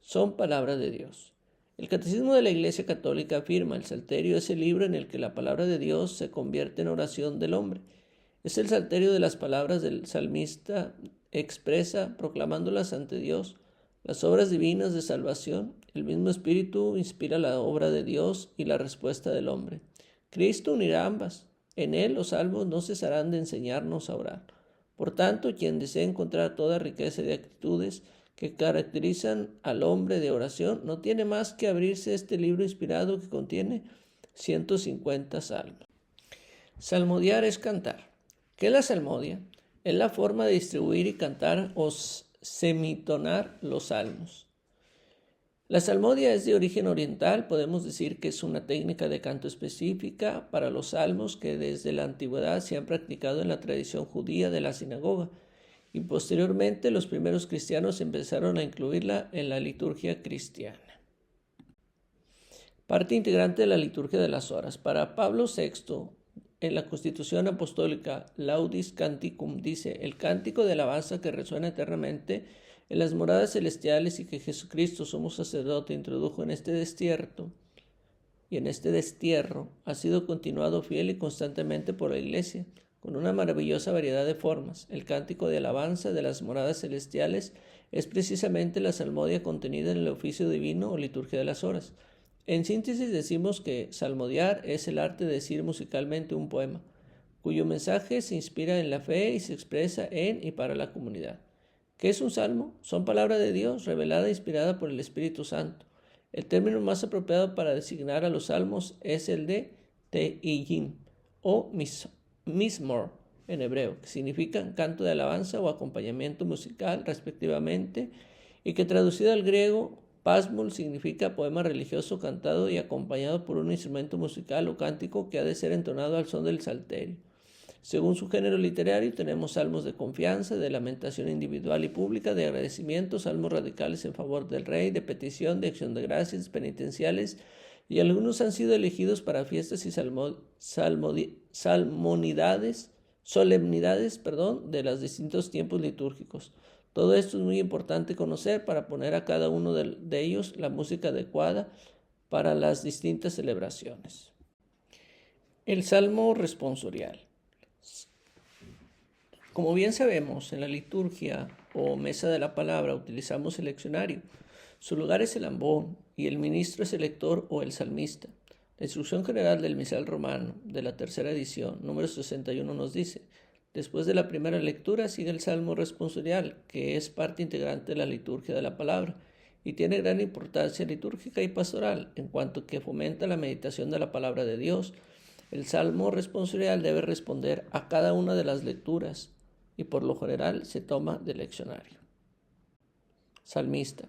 Son palabra de Dios. El Catecismo de la Iglesia Católica afirma: el Salterio es el libro en el que la palabra de Dios se convierte en oración del hombre. Es el salterio de las palabras del salmista expresa, proclamándolas ante Dios, las obras divinas de salvación. El mismo Espíritu inspira la obra de Dios y la respuesta del hombre. Cristo unirá ambas. En él los salmos no cesarán de enseñarnos a orar. Por tanto, quien desea encontrar toda riqueza de actitudes que caracterizan al hombre de oración, no tiene más que abrirse este libro inspirado que contiene 150 salmos. Salmodiar es cantar. ¿Qué es la salmodia? Es la forma de distribuir y cantar o semitonar los salmos. La salmodia es de origen oriental. Podemos decir que es una técnica de canto específica para los salmos que desde la antigüedad se han practicado en la tradición judía de la sinagoga, y posteriormente los primeros cristianos empezaron a incluirla en la liturgia cristiana. Parte integrante de la liturgia de las horas. Para Pablo VI, en la Constitución Apostólica Laudis Canticum, dice: el cántico de alabanza que resuena eternamente en las moradas celestiales y que Jesucristo, sumo sacerdote, introdujo en este destierro y en este destierro, ha sido continuado fiel y constantemente por la Iglesia, con una maravillosa variedad de formas. El cántico de alabanza de las moradas celestiales es precisamente la salmodia contenida en el oficio divino o liturgia de las horas. En síntesis decimos que salmodiar es el arte de decir musicalmente un poema, cuyo mensaje se inspira en la fe y se expresa en y para la comunidad. ¿Qué es un salmo? Son palabras de Dios, revelada e inspirada por el Espíritu Santo. El término más apropiado para designar a los salmos es el de Tehillim o Mizmor en hebreo, que significa canto de alabanza o acompañamiento musical respectivamente, y que traducido al griego Pasmul significa poema religioso cantado y acompañado por un instrumento musical o cántico que ha de ser entonado al son del salterio. Según su género literario, tenemos salmos de confianza, de lamentación individual y pública, de agradecimiento, salmos radicales en favor del rey, de petición, de acción de gracias, penitenciales, y algunos han sido elegidos para fiestas y solemnidades de los distintos tiempos litúrgicos. Todo esto es muy importante conocer para poner a cada uno de ellos la música adecuada para las distintas celebraciones. El Salmo responsorial. Como bien sabemos, en la liturgia o mesa de la palabra utilizamos el leccionario. Su lugar es el ambón y el ministro es el lector o el salmista. La instrucción general del misal romano de la tercera edición, número 61, nos dice: después de la primera lectura sigue el salmo responsorial, que es parte integrante de la liturgia de la palabra y tiene gran importancia litúrgica y pastoral, en cuanto que fomenta la meditación de la palabra de Dios. El salmo responsorial debe responder a cada una de las lecturas y por lo general se toma del leccionario. Salmista.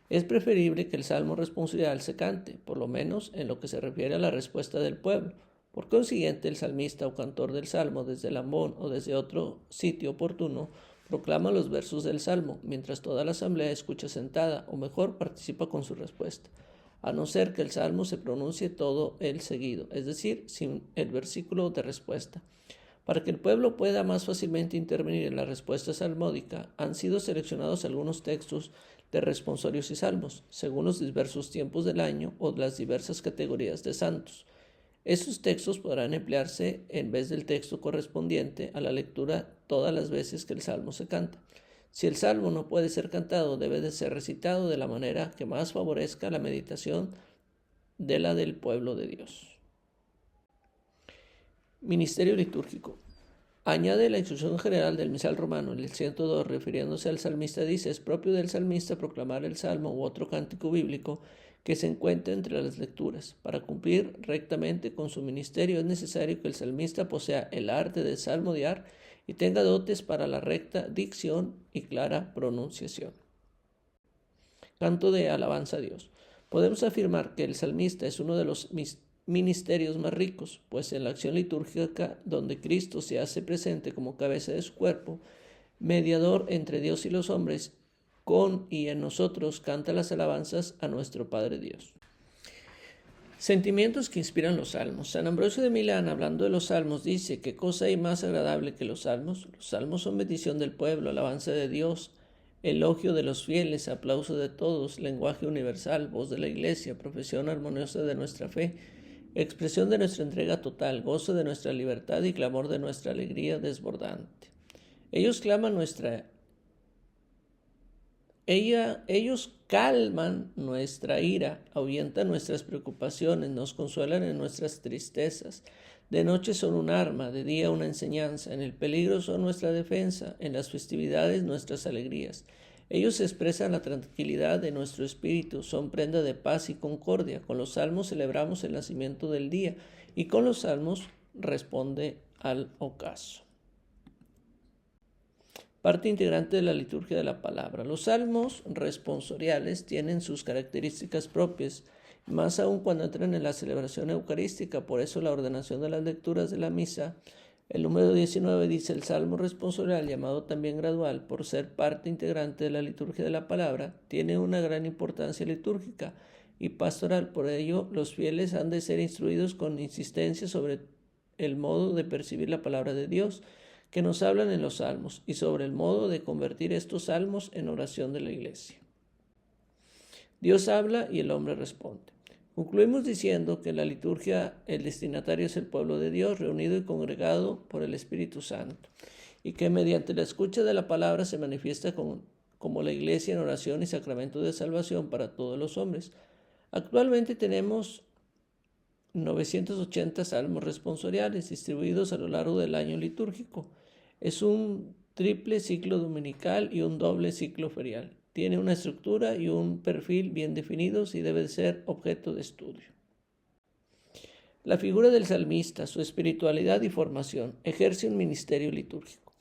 Es preferible que el salmo responsorial se cante, por lo menos en lo que se refiere a la respuesta del pueblo. Por consiguiente, el salmista o cantor del salmo, desde el ambón o desde otro sitio oportuno, proclama los versos del salmo, mientras toda la asamblea escucha sentada, o mejor, participa con su respuesta, a no ser que el salmo se pronuncie todo el seguido, es decir, sin el versículo de respuesta. Para que el pueblo pueda más fácilmente intervenir en la respuesta salmódica, han sido seleccionados algunos textos de responsorios y salmos, según los diversos tiempos del año o las diversas categorías de santos. Estos textos podrán emplearse en vez del texto correspondiente a la lectura todas las veces que el salmo se canta. Si el salmo no puede ser cantado, debe de ser recitado de la manera que más favorezca la meditación de la del pueblo de Dios. Ministerio litúrgico. Añade la instrucción general del misal romano, en el 102, refiriéndose al salmista, dice: es propio del salmista proclamar el salmo u otro cántico bíblico que se encuentre entre las lecturas. Para cumplir rectamente con su ministerio es necesario que el salmista posea el arte de salmodiar y tenga dotes para la recta dicción y clara pronunciación. Canto de alabanza a Dios. Podemos afirmar que el salmista es uno de los ministerios más ricos, pues en la acción litúrgica, donde Cristo se hace presente como cabeza de su cuerpo, mediador entre Dios y los hombres, con y en nosotros canta las alabanzas a nuestro Padre Dios. Sentimientos que inspiran los salmos. San Ambrosio de Milán, hablando de los salmos, dice: ¿qué cosa hay más agradable que los salmos? Los salmos son bendición del pueblo, alabanza de Dios, elogio de los fieles, aplauso de todos, lenguaje universal, voz de la iglesia, profesión armoniosa de nuestra fe, expresión de nuestra entrega total, gozo de nuestra libertad y clamor de nuestra alegría desbordante. Ellos calman nuestra ira, ahuyentan nuestras preocupaciones, nos consuelan en nuestras tristezas. De noche son un arma, de día una enseñanza, en el peligro son nuestra defensa, en las festividades nuestras alegrías. Ellos expresan la tranquilidad de nuestro espíritu, son prenda de paz y concordia. Con los salmos celebramos el nacimiento del día y con los salmos responde al ocaso. Parte integrante de la liturgia de la palabra. Los salmos responsoriales tienen sus características propias, más aún cuando entran en la celebración eucarística. Por eso la ordenación de las lecturas de la misa, el número 19 dice: el salmo responsorial, llamado también gradual, por ser parte integrante de la liturgia de la palabra, tiene una gran importancia litúrgica y pastoral. Por ello, los fieles han de ser instruidos con insistencia sobre el modo de percibir la palabra de Dios que nos hablan en los salmos y sobre el modo de convertir estos salmos en oración de la iglesia. Dios habla y el hombre responde. Concluimos diciendo que en la liturgia el destinatario es el pueblo de Dios, reunido y congregado por el Espíritu Santo, y que mediante la escucha de la palabra se manifiesta como la iglesia en oración y sacramento de salvación para todos los hombres. Actualmente tenemos 980 salmos responsoriales distribuidos a lo largo del año litúrgico. Es un triple ciclo dominical y un doble ciclo ferial. Tiene una estructura y un perfil bien definidos y debe ser objeto de estudio. La figura del salmista, su espiritualidad y formación, ejerce un ministerio litúrgico.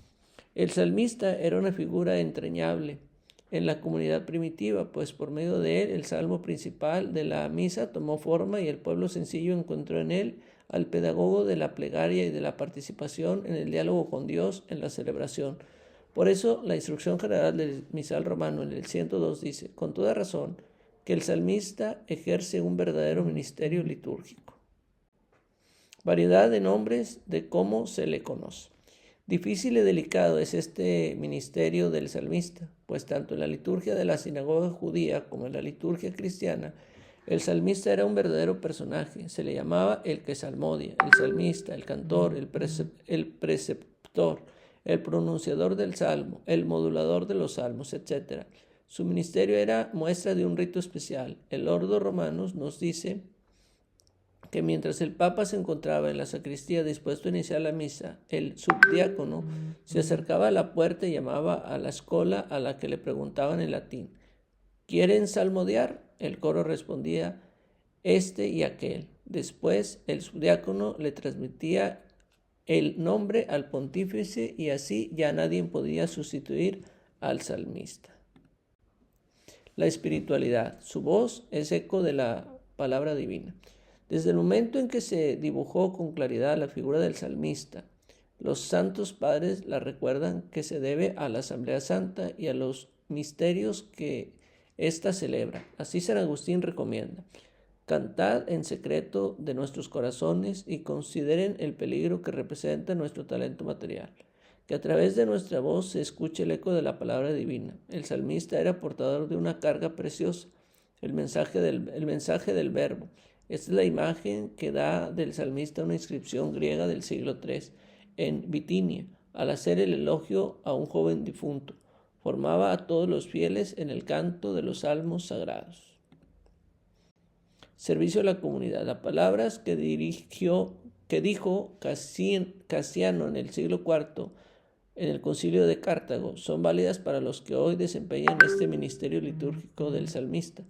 El salmista era una figura entrañable en la comunidad primitiva, pues por medio de él el salmo principal de la misa tomó forma y el pueblo sencillo encontró en él al pedagogo de la plegaria y de la participación en el diálogo con Dios en la celebración. Por eso la instrucción general del misal romano en el 102 dice, con toda razón, que el salmista ejerce un verdadero ministerio litúrgico. Variedad de nombres de cómo se le conoce. Difícil y delicado es este ministerio del salmista, pues tanto en la liturgia de la sinagoga judía como en la liturgia cristiana, el salmista era un verdadero personaje. Se le llamaba el que salmodia, el salmista, el cantor, el preceptor, el pronunciador del salmo, el modulador de los salmos, etc. Su ministerio era muestra de un rito especial. El Ordo Romanus nos dice que mientras el Papa se encontraba en la sacristía dispuesto a iniciar la misa, el subdiácono se acercaba a la puerta y llamaba a la escola, a la que le preguntaban en latín: ¿quieren salmodiar? El coro respondía: este y aquel. Después el subdiácono le transmitía el nombre al pontífice y así ya nadie podía sustituir al salmista. La espiritualidad. Su voz es eco de la palabra divina. Desde el momento en que se dibujó con claridad la figura del salmista, los santos padres la recuerdan que se debe a la Asamblea Santa y a los misterios que ésta celebra. Así San Agustín recomienda: cantad en secreto de nuestros corazones y consideren el peligro que representa nuestro talento material. Que a través de nuestra voz se escuche el eco de la palabra divina. El salmista era portador de una carga preciosa, el mensaje del verbo. Esta es la imagen que da del salmista una inscripción griega del siglo III en Bitinia, al hacer el elogio a un joven difunto. Formaba a todos los fieles en el canto de los salmos sagrados. Servicio a la comunidad. Las palabras que dijo Casiano en el siglo IV en el Concilio de Cartago son válidas para los que hoy desempeñan este ministerio litúrgico del salmista.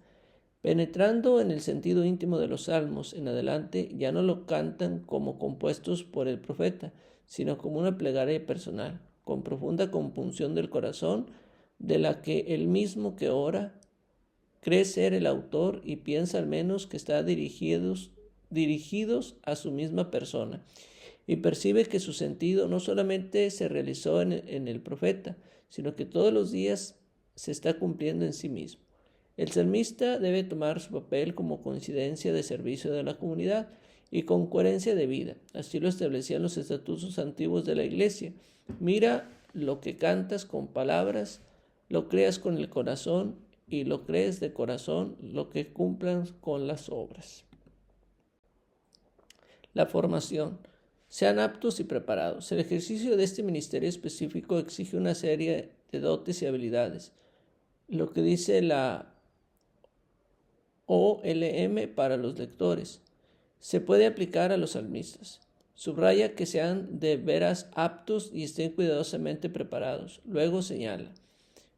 Penetrando en el sentido íntimo de los salmos en adelante, ya no lo cantan como compuestos por el profeta, sino como una plegaria personal, con profunda compunción del corazón, de la que el mismo que ora cree ser el autor y piensa al menos que está dirigidos a su misma persona, y percibe que su sentido no solamente se realizó en el profeta, sino que todos los días se está cumpliendo en sí mismo. El salmista debe tomar su papel como coincidencia de servicio de la comunidad y con coherencia de vida. Así lo establecían los estatutos antiguos de la Iglesia. Mira lo que cantas con palabras, lo creas con el corazón y lo crees de corazón, lo que cumplan con las obras. La formación. Sean aptos y preparados. El ejercicio de este ministerio específico exige una serie de dotes y habilidades. Lo que dice la OLM para los lectores se puede aplicar a los salmistas. Subraya que sean de veras aptos y estén cuidadosamente preparados. Luego señala: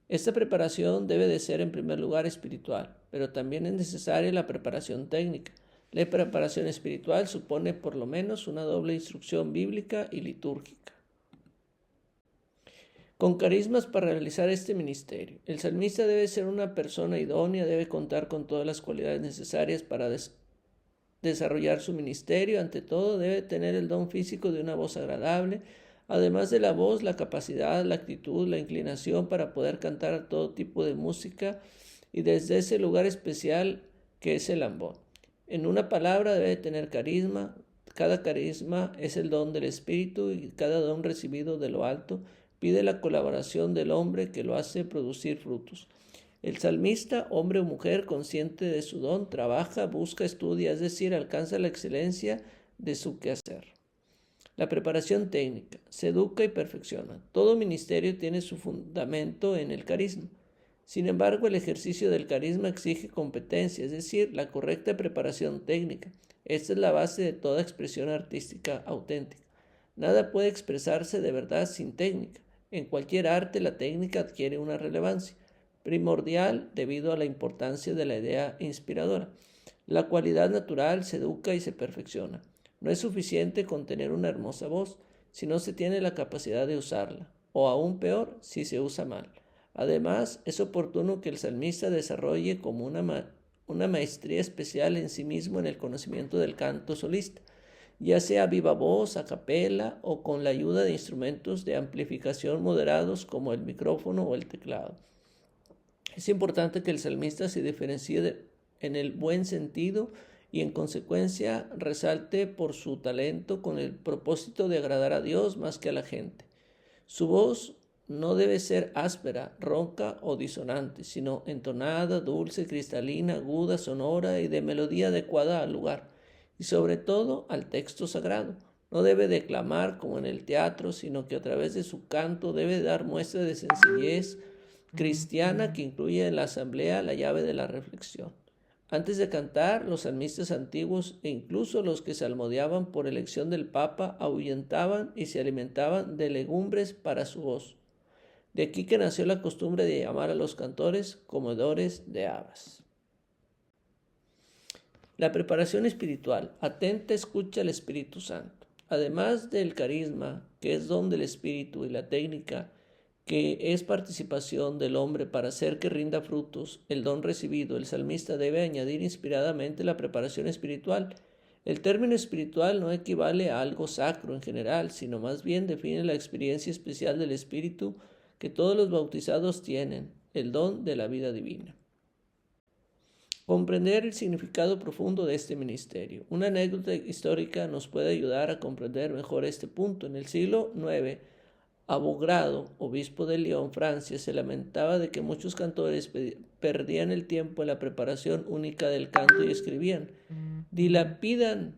esta preparación debe de ser en primer lugar espiritual, pero también es necesaria la preparación técnica. La preparación espiritual supone por lo menos una doble instrucción bíblica y litúrgica. Con carismas para realizar este ministerio. El salmista debe ser una persona idónea, debe contar con todas las cualidades necesarias para desarrollar su ministerio. Ante todo, debe tener el don físico de una voz agradable. Además de la voz, la capacidad, la actitud, la inclinación para poder cantar todo tipo de música y desde ese lugar especial que es el ambón. En una palabra, debe tener carisma. Cada carisma es el don del Espíritu y cada don recibido de lo alto pide la colaboración del hombre que lo hace producir frutos. El salmista, hombre o mujer consciente de su don, trabaja, busca, estudia, es decir, alcanza la excelencia de su quehacer. La preparación técnica. Se educa y perfecciona. Todo ministerio tiene su fundamento en el carisma. Sin embargo, el ejercicio del carisma exige competencia, es decir, la correcta preparación técnica. Esta es la base de toda expresión artística auténtica. Nada puede expresarse de verdad sin técnica. En cualquier arte, la técnica adquiere una relevancia primordial debido a la importancia de la idea inspiradora. La cualidad natural se educa y se perfecciona. No es suficiente con tener una hermosa voz si no se tiene la capacidad de usarla, o aún peor, si se usa mal. Además, es oportuno que el salmista desarrolle como una maestría especial en sí mismo en el conocimiento del canto solista, ya sea a viva voz, a capela o con la ayuda de instrumentos de amplificación moderados como el micrófono o el teclado. Es importante que el salmista se diferencie en el buen sentido y en consecuencia resalte por su talento con el propósito de agradar a Dios más que a la gente. Su voz no debe ser áspera, ronca o disonante, sino entonada, dulce, cristalina, aguda, sonora y de melodía adecuada al lugar y sobre todo al texto sagrado. No debe declamar como en el teatro, sino que a través de su canto debe dar muestra de sencillez cristiana que incluye en la asamblea la llave de la reflexión. Antes de cantar, los salmistas antiguos e incluso los que salmodiaban por elección del Papa ahuyentaban y se alimentaban de legumbres para su voz. De aquí que nació la costumbre de llamar a los cantores comedores de habas. La preparación espiritual. Atenta escucha al Espíritu Santo. Además del carisma, que es don del Espíritu, y la técnica, que es participación del hombre para hacer que rinda frutos, el don recibido, el salmista debe añadir inspiradamente la preparación espiritual. El término espiritual no equivale a algo sacro en general, sino más bien define la experiencia especial del Espíritu que todos los bautizados tienen, el don de la vida divina. Comprender el significado profundo de este ministerio. Una anécdota histórica nos puede ayudar a comprender mejor este punto. En el siglo IX, Abogrado, obispo de Lyon, Francia, se lamentaba de que muchos cantores perdían el tiempo en la preparación única del canto y escribían: dilapidan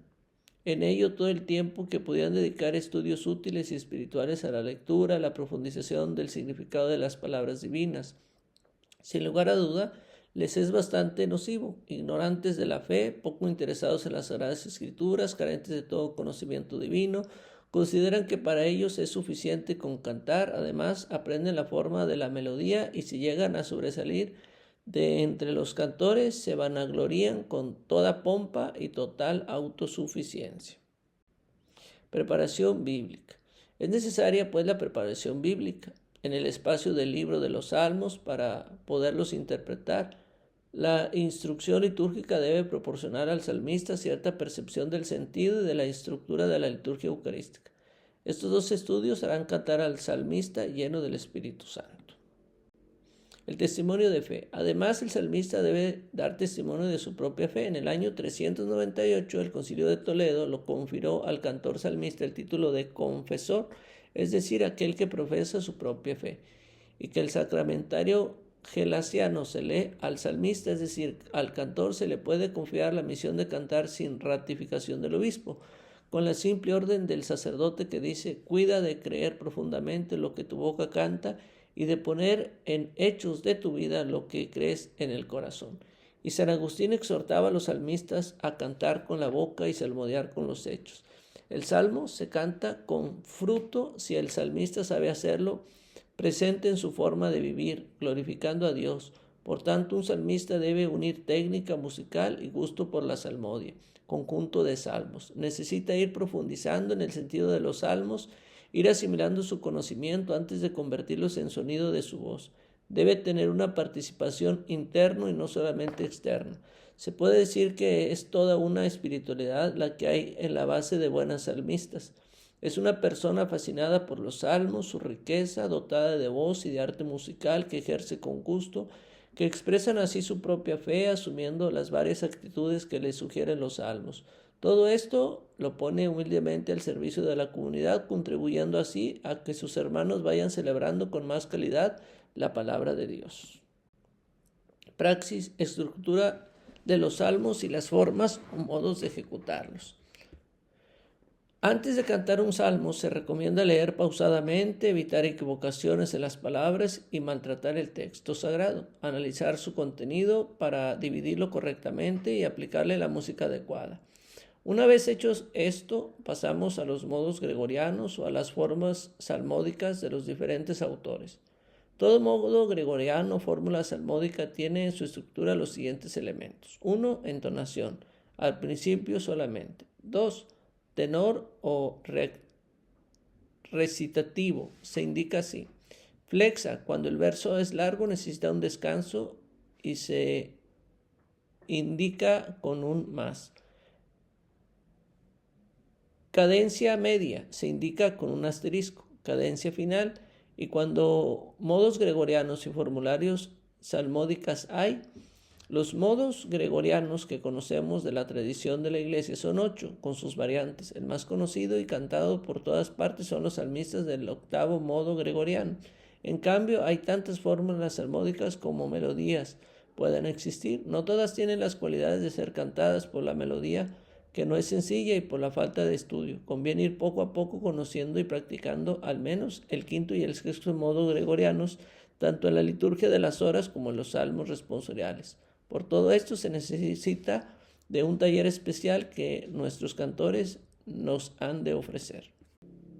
en ello todo el tiempo que podían dedicar a estudios útiles y espirituales, a la lectura, a la profundización del significado de las palabras divinas. Sin lugar a duda, les es bastante nocivo, ignorantes de la fe, poco interesados en las Sagradas Escrituras, carentes de todo conocimiento divino. Consideran que para ellos es suficiente con cantar. Además, aprenden la forma de la melodía y si llegan a sobresalir de entre los cantores, se vanaglorían con toda pompa y total autosuficiencia. Preparación bíblica. Es necesaria pues la preparación bíblica en el espacio del libro de los Salmos para poderlos interpretar. La instrucción litúrgica debe proporcionar al salmista cierta percepción del sentido y de la estructura de la liturgia eucarística. Estos dos estudios harán cantar al salmista lleno del Espíritu Santo. El testimonio de fe. Además, el salmista debe dar testimonio de su propia fe. En el año 398, el Concilio de Toledo lo confirió al cantor salmista el título de confesor, es decir, aquel que profesa su propia fe, y que el sacramentario gelasiano se lee al salmista, es decir, al cantor se le puede confiar la misión de cantar sin ratificación del obispo, con la simple orden del sacerdote que dice: cuida de creer profundamente lo que tu boca canta y de poner en hechos de tu vida lo que crees en el corazón. Y San Agustín exhortaba a los salmistas a cantar con la boca y salmodiar con los hechos. El salmo se canta con fruto si el salmista sabe hacerlo presente en su forma de vivir, glorificando a Dios. Por tanto, un salmista debe unir técnica musical y gusto por la salmodia, conjunto de salmos. Necesita ir profundizando en el sentido de los salmos, ir asimilando su conocimiento antes de convertirlos en sonido de su voz. Debe tener una participación interna y no solamente externa. Se puede decir que es toda una espiritualidad la que hay en la base de buenas salmistas. Es una persona fascinada por los salmos, su riqueza, dotada de voz y de arte musical que ejerce con gusto, que expresan así su propia fe, asumiendo las varias actitudes que le sugieren los salmos. Todo esto lo pone humildemente al servicio de la comunidad, contribuyendo así a que sus hermanos vayan celebrando con más calidad la palabra de Dios. Praxis, estructura de los salmos y las formas o modos de ejecutarlos. Antes de cantar un salmo, se recomienda leer pausadamente, evitar equivocaciones en las palabras y maltratar el texto sagrado, analizar su contenido para dividirlo correctamente y aplicarle la música adecuada. Una vez hechos esto, pasamos a los modos gregorianos o a las formas salmódicas de los diferentes autores. Todo modo gregoriano o fórmula salmódica tiene en su estructura los siguientes elementos. 1. Entonación, al principio solamente. 2. Tenor o recitativo, se indica así. Flexa, cuando el verso es largo necesita un descanso y se indica con un más. Cadencia media, se indica con un asterisco. Cadencia final, y cuando modos gregorianos y formularios salmódicas hay, los modos gregorianos que conocemos de la tradición de la Iglesia son 8, con sus variantes. El más conocido y cantado por todas partes son los salmistas del octavo modo gregoriano. En cambio, hay tantas fórmulas salmódicas como melodías pueden existir. No todas tienen las cualidades de ser cantadas por la melodía, que no es sencilla, y por la falta de estudio. Conviene ir poco a poco conociendo y practicando al menos el quinto y el sexto modo gregorianos, tanto en la liturgia de las horas como en los salmos responsoriales. Por todo esto se necesita de un taller especial que nuestros cantores nos han de ofrecer.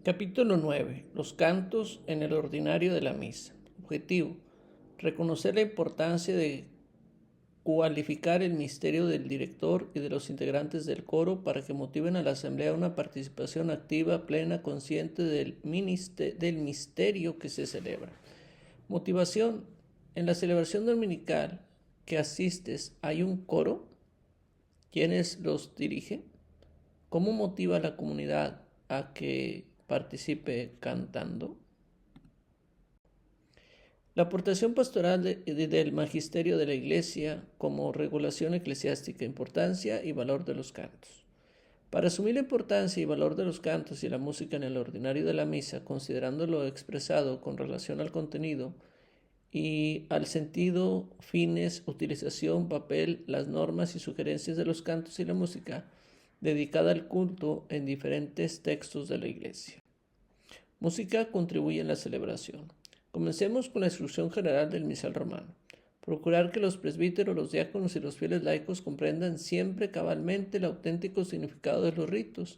Capítulo 9. Los cantos en el ordinario de la misa. Objetivo: reconocer la importancia de cualificar el misterio del director y de los integrantes del coro para que motiven a la asamblea a una participación activa, plena, consciente del misterio que se celebra. Motivación: en la celebración dominical que asistes, ¿hay un coro? ¿Quiénes los dirigen? ¿Cómo motiva a la comunidad a que participe cantando? La aportación pastoral del magisterio de la Iglesia como regulación eclesiástica, importancia y valor de los cantos. Para asumir la importancia y valor de los cantos y la música en el ordinario de la misa, considerando lo expresado con relación al contenido y al sentido, fines, utilización, papel, las normas y sugerencias de los cantos y la música dedicada al culto en diferentes textos de la Iglesia. Música contribuye en la celebración. Comencemos con la instrucción general del misal romano. Procurar que los presbíteros, los diáconos y los fieles laicos comprendan siempre cabalmente el auténtico significado de los ritos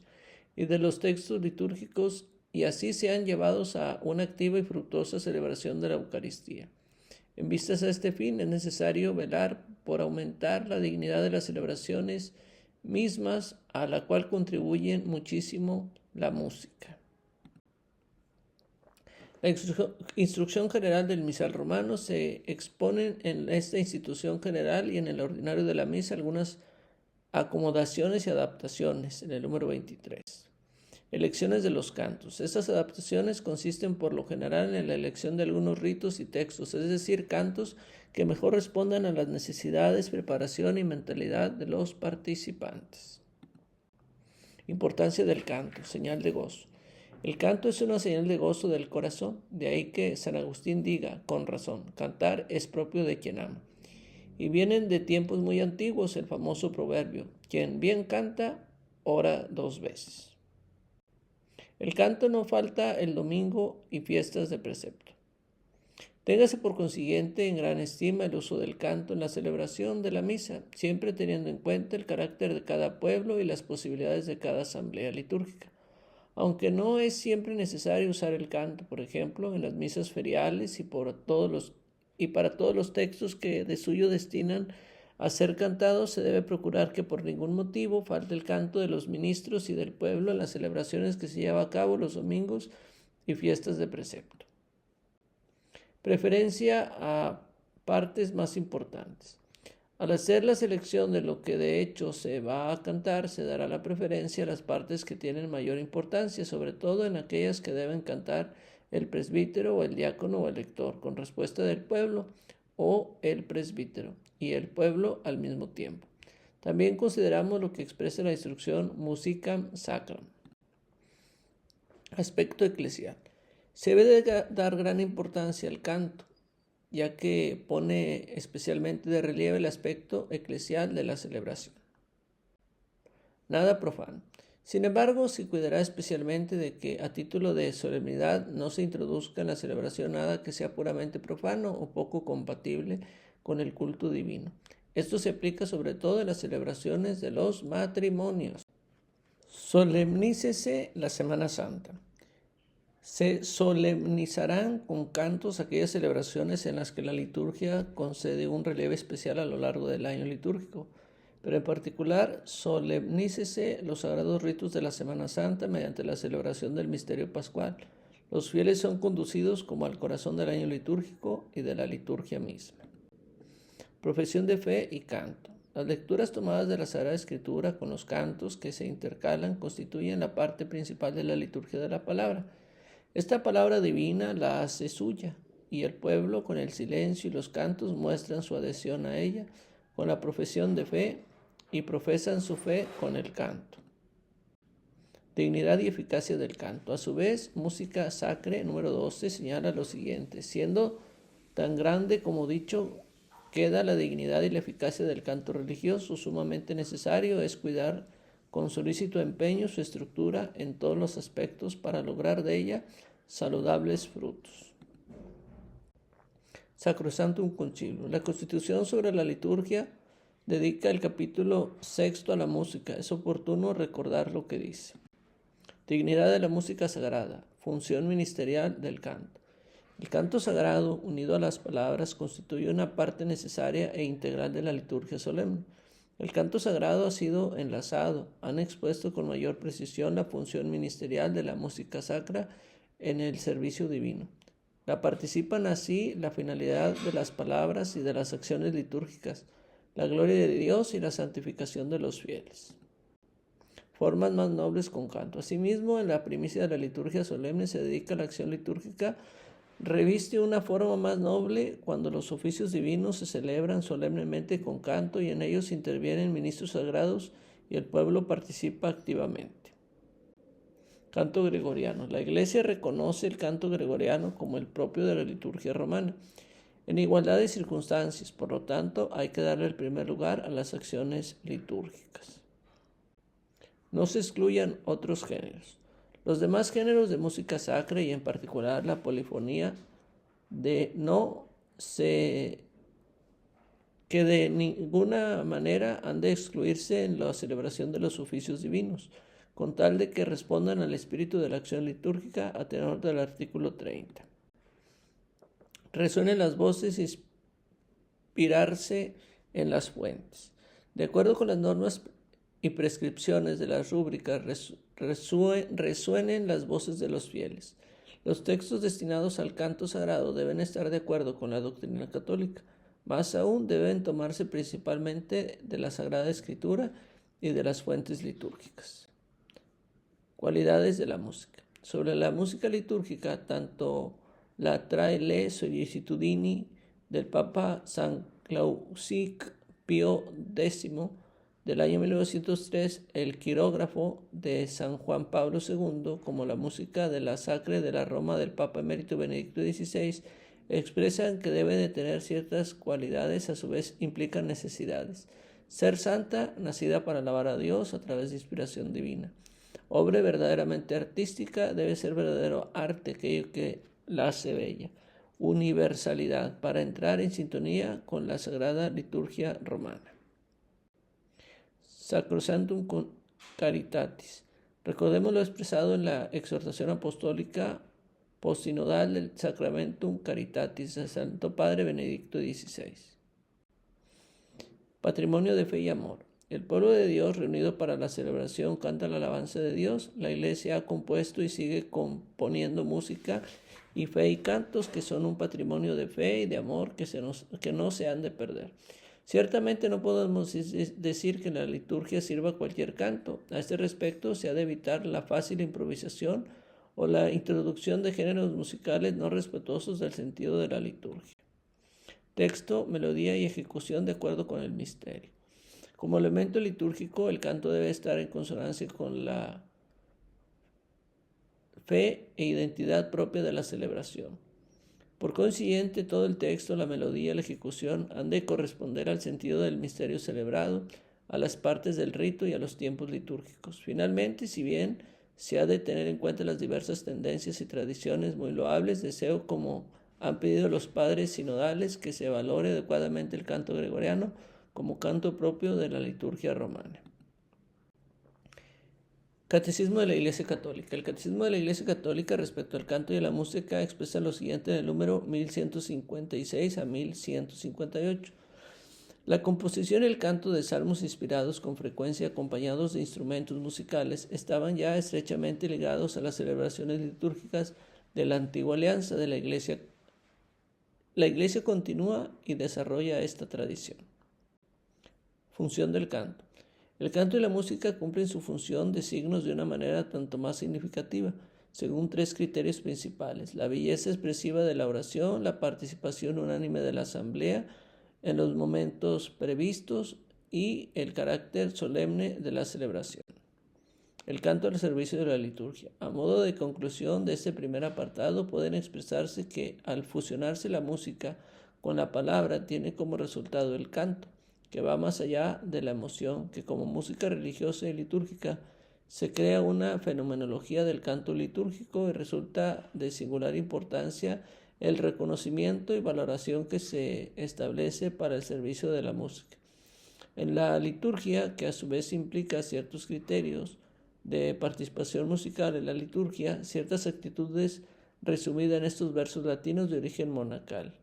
y de los textos litúrgicos, y así sean llevados a una activa y fructuosa celebración de la Eucaristía. En vistas a este fin, es necesario velar por aumentar la dignidad de las celebraciones mismas, a la cual contribuyen muchísimo la música. La instrucción general del misal romano se exponen en esta institución general y en el ordinario de la misa algunas acomodaciones y adaptaciones en el número 23. Elecciones de los cantos. Estas adaptaciones consisten por lo general en la elección de algunos ritos y textos, es decir, cantos que mejor respondan a las necesidades, preparación y mentalidad de los participantes. Importancia del canto, señal de gozo. El canto es una señal de gozo del corazón, de ahí que San Agustín diga, con razón, cantar es propio de quien ama. Y vienen de tiempos muy antiguos el famoso proverbio, quien bien canta, ora 2 veces. El canto no falta el domingo y fiestas de precepto. Téngase por consiguiente en gran estima el uso del canto en la celebración de la misa, siempre teniendo en cuenta el carácter de cada pueblo y las posibilidades de cada asamblea litúrgica. Aunque no es siempre necesario usar el canto, por ejemplo, en las misas feriales y para todos los textos que de suyo destinan a ser cantados, se debe procurar que por ningún motivo falte el canto de los ministros y del pueblo en las celebraciones que se llevan a cabo los domingos y fiestas de precepto. Preferencia a partes más importantes. Al hacer la selección de lo que de hecho se va a cantar, se dará la preferencia a las partes que tienen mayor importancia, sobre todo en aquellas que deben cantar el presbítero o el diácono o el lector, con respuesta del pueblo o el presbítero y el pueblo al mismo tiempo. También consideramos lo que expresa la instrucción Musicam Sacram. Aspecto eclesial. Se debe dar gran importancia al canto, ya que pone especialmente de relieve el aspecto eclesial de la celebración. Nada profano. Sin embargo, se cuidará especialmente de que a título de solemnidad no se introduzca en la celebración nada que sea puramente profano o poco compatible con el culto divino. Esto se aplica sobre todo en las celebraciones de los matrimonios. Solemnícese la Semana Santa. Se solemnizarán con cantos aquellas celebraciones en las que la liturgia concede un relieve especial a lo largo del año litúrgico, pero en particular solemnícese los sagrados ritos de la Semana Santa mediante la celebración del misterio pascual. Los fieles son conducidos como al corazón del año litúrgico y de la liturgia misma. Profesión de fe y canto. Las lecturas tomadas de la Sagrada Escritura con los cantos que se intercalan constituyen la parte principal de la liturgia de la palabra. Esta palabra divina la hace suya, y el pueblo con el silencio y los cantos muestran su adhesión a ella con la profesión de fe y profesan su fe con el canto. Dignidad y eficacia del canto. A su vez, Música Sacra número 12 señala lo siguiente: siendo tan grande como dicho queda la dignidad y la eficacia del canto religioso, sumamente necesario es cuidar con solícito empeño su estructura en todos los aspectos para lograr de ella saludables frutos. Sacrosantum Concilio. La Constitución sobre la liturgia dedica el capítulo 6 a la música. Es oportuno recordar lo que dice. Dignidad de la música sagrada. Función ministerial del canto. El canto sagrado, unido a las palabras, constituye una parte necesaria e integral de la liturgia solemne. El canto sagrado ha sido enlazado, han expuesto con mayor precisión la función ministerial de la música sacra en el servicio divino. La participan así la finalidad de las palabras y de las acciones litúrgicas, la gloria de Dios y la santificación de los fieles. Formas más nobles con canto. Asimismo, en la primicia de la liturgia solemne se dedica a la acción litúrgica, reviste una forma más noble cuando los oficios divinos se celebran solemnemente con canto y en ellos intervienen ministros sagrados y el pueblo participa activamente. Canto gregoriano. La Iglesia reconoce el canto gregoriano como el propio de la liturgia romana. En igualdad de circunstancias, por lo tanto, hay que darle el primer lugar a las acciones litúrgicas. No se excluyan otros géneros. Los demás géneros de música sacra y en particular la polifonía que de ninguna manera han de excluirse en la celebración de los oficios divinos, con tal de que respondan al espíritu de la acción litúrgica a tenor del artículo 30. Resuenen las voces, inspirarse en las fuentes. De acuerdo con las normas y prescripciones de las rúbricas, resuenen las voces de los fieles. Los textos destinados al canto sagrado deben estar de acuerdo con la doctrina católica. Más aún, deben tomarse principalmente de la Sagrada Escritura y de las fuentes litúrgicas. Cualidades de la música. Sobre la música litúrgica, tanto la Trae le Sollecitudini del Papa San Clausic Pío X del año 1903, el quirógrafo de San Juan Pablo II, como la música de la Sacre de la Roma del Papa Emérito Benedicto XVI, expresan que debe de tener ciertas cualidades, a su vez implican necesidades. Ser santa, nacida para alabar a Dios a través de inspiración divina. Obra verdaderamente artística, debe ser verdadero arte, aquello que la hace bella. Universalidad, para entrar en sintonía con la Sagrada Liturgia Romana. Sacrosanctum Caritatis. Recordemos lo expresado en la exhortación apostólica postsinodal del Sacramentum Caritatis del Santo Padre Benedicto XVI. Patrimonio de fe y amor. El pueblo de Dios reunido para la celebración canta la alabanza de Dios. La Iglesia ha compuesto y sigue componiendo música y fe y cantos que son un patrimonio de fe y de amor que no se han de perder. Ciertamente no podemos decir que la liturgia sirva a cualquier canto. A este respecto se ha de evitar la fácil improvisación o la introducción de géneros musicales no respetuosos del sentido de la liturgia. Texto, melodía y ejecución de acuerdo con el misterio. Como elemento litúrgico, el canto debe estar en consonancia con la fe e identidad propia de la celebración. Por consiguiente, todo el texto, la melodía y la ejecución han de corresponder al sentido del misterio celebrado, a las partes del rito y a los tiempos litúrgicos. Finalmente, si bien se ha de tener en cuenta las diversas tendencias y tradiciones muy loables, deseo, como han pedido los padres sinodales, que se valore adecuadamente el canto gregoriano como canto propio de la liturgia romana. Catecismo de la Iglesia Católica. El Catecismo de la Iglesia Católica respecto al canto y a la música expresa lo siguiente en el número 1156 a 1158. La composición y el canto de salmos inspirados, con frecuencia acompañados de instrumentos musicales, estaban ya estrechamente ligados a las celebraciones litúrgicas de la antigua alianza de la Iglesia. La Iglesia continúa y desarrolla esta tradición. Función del canto. El canto y la música cumplen su función de signos de una manera tanto más significativa, según tres criterios principales: la belleza expresiva de la oración, la participación unánime de la asamblea en los momentos previstos y el carácter solemne de la celebración. El canto al servicio de la liturgia. A modo de conclusión de este primer apartado, pueden expresarse que al fusionarse la música con la palabra tiene como resultado el canto, que va más allá de la emoción, que como música religiosa y litúrgica se crea una fenomenología del canto litúrgico y resulta de singular importancia el reconocimiento y valoración que se establece para el servicio de la música. En la liturgia, que a su vez implica ciertos criterios de participación musical en la liturgia, ciertas actitudes resumidas en estos versos latinos de origen monacal.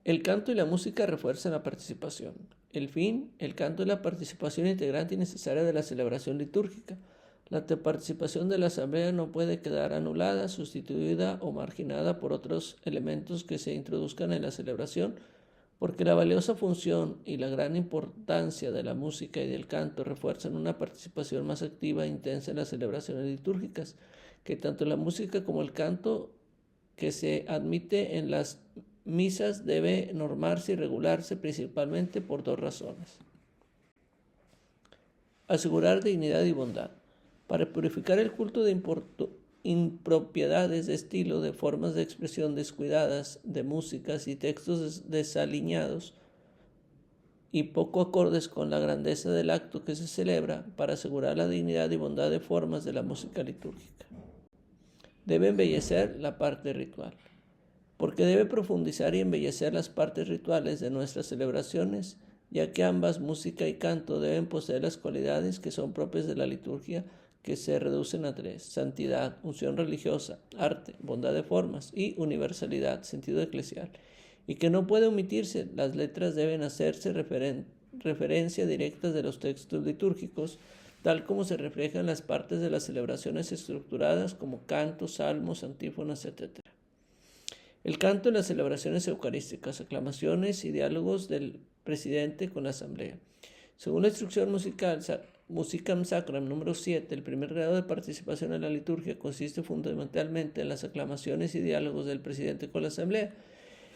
El canto y la música refuerzan la participación. El fin, el canto es la participación integrante y necesaria de la celebración litúrgica. La participación de la asamblea no puede quedar anulada, sustituida o marginada por otros elementos que se introduzcan en la celebración, porque la valiosa función y la gran importancia de la música y del canto refuerzan una participación más activa e intensa en las celebraciones litúrgicas, que tanto la música como el canto que se admite en las misas debe normarse y regularse principalmente por dos razones. Asegurar dignidad y bondad. Para purificar el culto de impropiedades de estilo, de formas de expresión descuidadas, de músicas y textos desaliñados y poco acordes con la grandeza del acto que se celebra, para asegurar la dignidad y bondad de formas de la música litúrgica. Debe embellecer la parte ritual, porque debe profundizar y embellecer las partes rituales de nuestras celebraciones, ya que ambas, música y canto, deben poseer las cualidades que son propias de la liturgia, que se reducen a tres: santidad, unción religiosa, arte, bondad de formas, y universalidad, sentido eclesial, y que no puede omitirse. Las letras deben hacerse referencia directas de los textos litúrgicos, tal como se reflejan las partes de las celebraciones estructuradas como cantos, salmos, antífonas, etc. El canto en las celebraciones eucarísticas, aclamaciones y diálogos del presidente con la asamblea. Según la instrucción musical, Musicam Sacram número 7, el primer grado de participación en la liturgia consiste fundamentalmente en las aclamaciones y diálogos del presidente con la asamblea.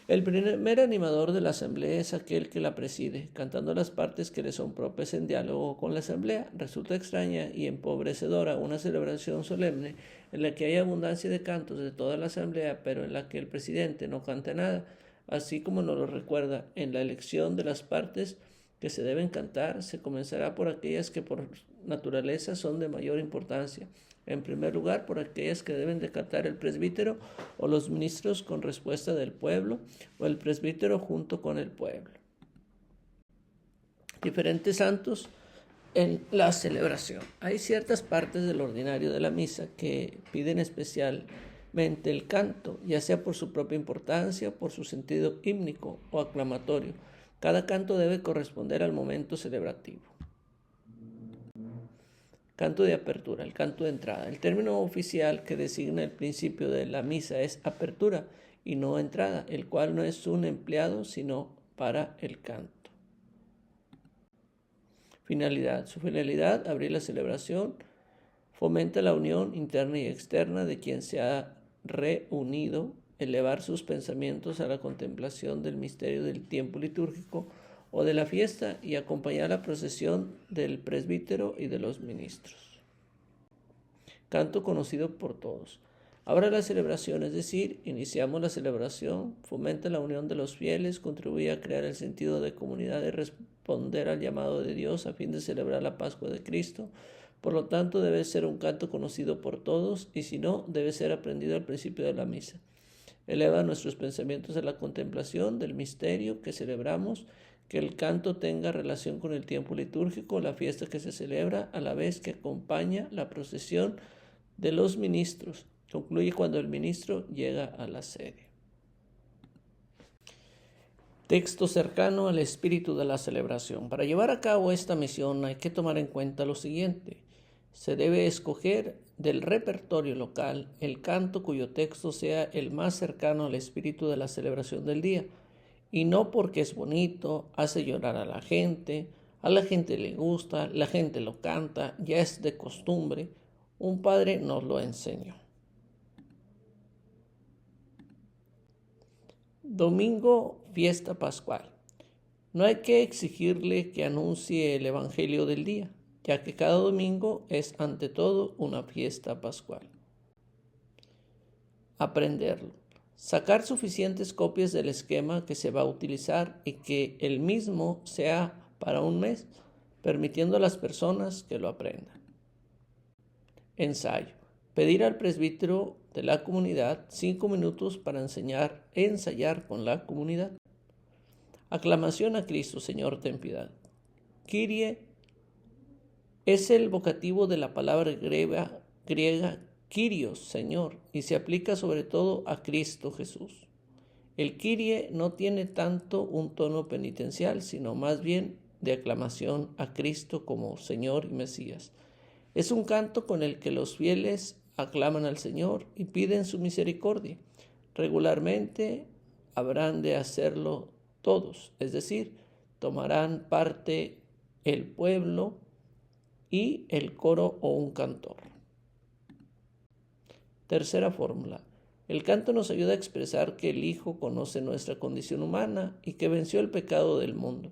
El primer animador de la asamblea es aquel que la preside, cantando las partes que le son propias en diálogo con la asamblea. Resulta extraña y empobrecedora una celebración solemne en la que hay abundancia de cantos de toda la asamblea, pero en la que el presidente no canta nada, así como nos lo recuerda. En la elección de las partes que se deben cantar, se comenzará por aquellas que por naturaleza son de mayor importancia. En primer lugar, por aquellas que deben de cantar el presbítero o los ministros con respuesta del pueblo, o el presbítero junto con el pueblo. Diferentes santos en la celebración. Hay ciertas partes del ordinario de la misa que piden especialmente el canto, ya sea por su propia importancia, por su sentido hímnico o aclamatorio. Cada canto debe corresponder al momento celebrativo. Canto de apertura, el canto de entrada. El término oficial que designa el principio de la misa es apertura y no entrada, el cual no es un empleado sino para el canto. Finalidad. Su finalidad, abrir la celebración, fomenta la unión interna y externa de quien se ha reunido, elevar sus pensamientos a la contemplación del misterio del tiempo litúrgico o de la fiesta y acompañar la procesión del presbítero y de los ministros. Canto conocido por todos. Abra la celebración, es decir, iniciamos la celebración, fomenta la unión de los fieles, contribuye a crear el sentido de comunidad y responder al llamado de Dios a fin de celebrar la Pascua de Cristo. Por lo tanto, debe ser un canto conocido por todos y si no, debe ser aprendido al principio de la misa. Eleva nuestros pensamientos a la contemplación del misterio que celebramos, que el canto tenga relación con el tiempo litúrgico, la fiesta que se celebra, a la vez que acompaña la procesión de los ministros. Concluye cuando el ministro llega a la sede. Texto cercano al espíritu de la celebración. Para llevar a cabo esta misión hay que tomar en cuenta lo siguiente. Se debe escoger del repertorio local el canto cuyo texto sea el más cercano al espíritu de la celebración del día, y no porque es bonito, hace llorar a la gente le gusta, la gente lo canta, ya es de costumbre. Un padre nos lo enseñó. Domingo, fiesta pascual. No hay que exigirle que anuncie el evangelio del día, ya que cada domingo es ante todo una fiesta pascual. Aprenderlo. Sacar suficientes copias del esquema que se va a utilizar y que el mismo sea para un mes, permitiendo a las personas que lo aprendan. Ensayo. Pedir al presbítero de la comunidad 5 minutos para ensayar con la comunidad. Aclamación a Cristo, Señor, ten piedad. Kyrie es el vocativo de la palabra griega Kyrios, Señor, y se aplica sobre todo a Cristo Jesús. El Kyrie no tiene tanto un tono penitencial, sino más bien de aclamación a Cristo como Señor y Mesías. Es un canto con el que los fieles aclaman al Señor y piden su misericordia. Regularmente habrán de hacerlo todos, es decir, tomarán parte el pueblo y el coro o un cantor. Tercera fórmula. El canto nos ayuda a expresar que el Hijo conoce nuestra condición humana y que venció el pecado del mundo.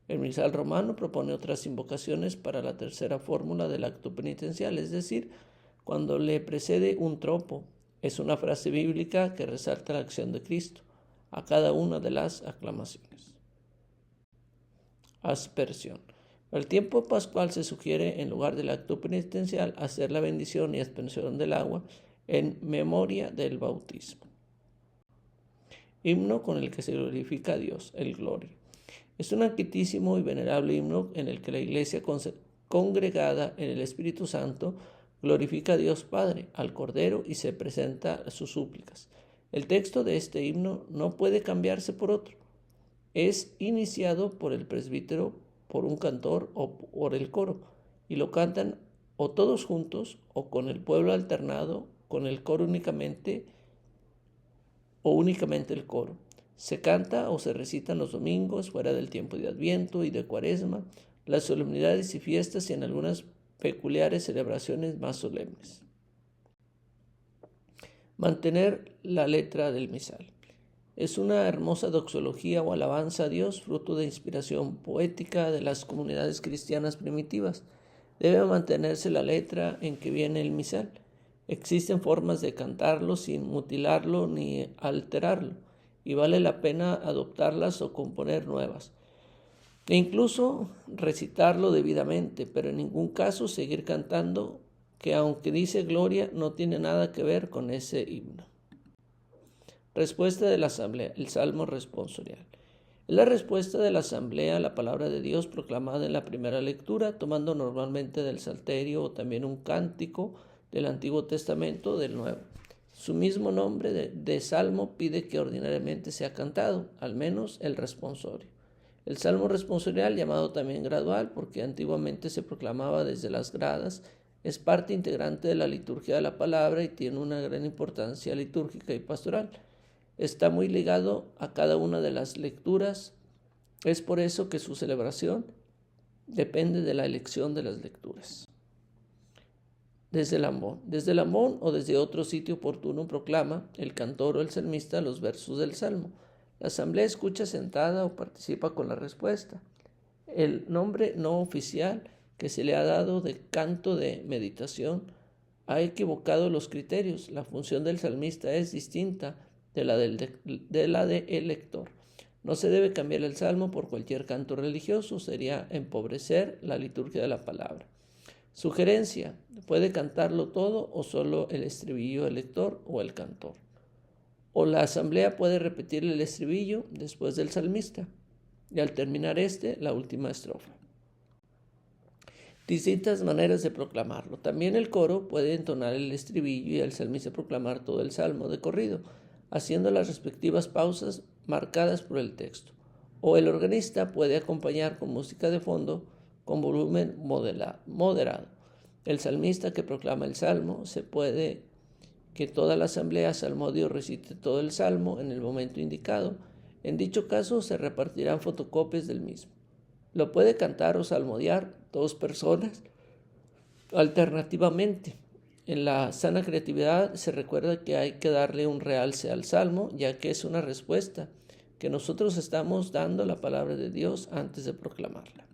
El misal romano propone otras invocaciones para la tercera fórmula del acto penitencial, es decir, cuando le precede un tropo. Es una frase bíblica que resalta la acción de Cristo a cada una de las aclamaciones. Aspersión. El tiempo pascual se sugiere, en lugar del acto penitencial, hacer la bendición y aspersión del agua en memoria del bautismo. Himno con el que se glorifica a Dios, el Gloria. Es un antiquísimo y venerable himno en el que la Iglesia congregada en el Espíritu Santo glorifica a Dios Padre, al Cordero y se presenta a sus súplicas. El texto de este himno no puede cambiarse por otro. Es iniciado por el presbítero, por un cantor o por el coro, y lo cantan o todos juntos o con el pueblo alternado, con el coro únicamente o únicamente el coro. Se canta o se recitan los domingos, fuera del tiempo de Adviento y de Cuaresma, las solemnidades y fiestas y en algunas peculiares celebraciones más solemnes. Mantener la letra del misal. Es una hermosa doxología o alabanza a Dios, fruto de inspiración poética de las comunidades cristianas primitivas. Debe mantenerse la letra en que viene el misal. Existen formas de cantarlo sin mutilarlo ni alterarlo, y vale la pena adoptarlas o componer nuevas. E incluso recitarlo debidamente, pero en ningún caso seguir cantando que aunque dice gloria no tiene nada que ver con ese himno. Respuesta de la asamblea, el salmo responsorial. Es la respuesta de la asamblea a la palabra de Dios proclamada en la primera lectura, tomando normalmente del Salterio o también un cántico del Antiguo Testamento o del Nuevo. Su mismo nombre de salmo pide que ordinariamente sea cantado, al menos el responsorio. El salmo responsorial, llamado también gradual, porque antiguamente se proclamaba desde las gradas, es parte integrante de la liturgia de la palabra y tiene una gran importancia litúrgica y pastoral. Está muy ligado a cada una de las lecturas. Es por eso que su celebración depende de la elección de las lecturas. Desde el ambón o desde otro sitio oportuno proclama el cantor o el salmista los versos del salmo. La asamblea escucha sentada o participa con la respuesta. El nombre no oficial que se le ha dado de canto de meditación ha equivocado los criterios. La función del salmista es distinta de la del lector. No se debe cambiar el salmo por cualquier canto religioso, sería empobrecer la liturgia de la palabra. Sugerencia: puede cantarlo todo o solo el estribillo del lector o el cantor. O la asamblea puede repetir el estribillo después del salmista y al terminar la última estrofa. Distintas maneras de proclamarlo. También el coro puede entonar el estribillo y el salmista proclamar todo el salmo de corrido, haciendo las respectivas pausas marcadas por el texto. O el organista puede acompañar con música de fondo con volumen moderado. El salmista que proclama el salmo se puede que toda la asamblea salmodio recite todo el salmo en el momento indicado. En dicho caso se repartirán fotocopias del mismo. Lo puede cantar o salmodiar 2 personas alternativamente. En la sana creatividad se recuerda que hay que darle un realce al salmo, ya que es una respuesta que nosotros estamos dando a la palabra de Dios antes de proclamarla.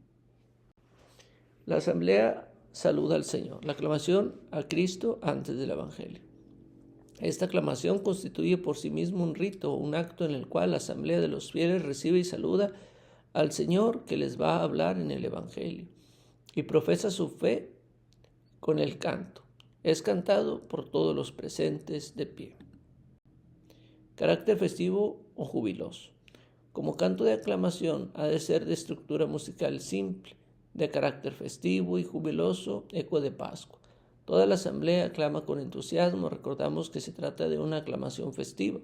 La asamblea saluda al Señor. La aclamación a Cristo antes del Evangelio. Esta aclamación constituye por sí mismo un rito, un acto en el cual la asamblea de los fieles recibe y saluda al Señor que les va a hablar en el Evangelio y profesa su fe con el canto. Es cantado por todos los presentes de pie. Carácter festivo o jubiloso. Como canto de aclamación ha de ser de estructura musical simple, de carácter festivo y jubiloso, eco de Pascua. Toda la asamblea aclama con entusiasmo. Recordamos que se trata de una aclamación festiva,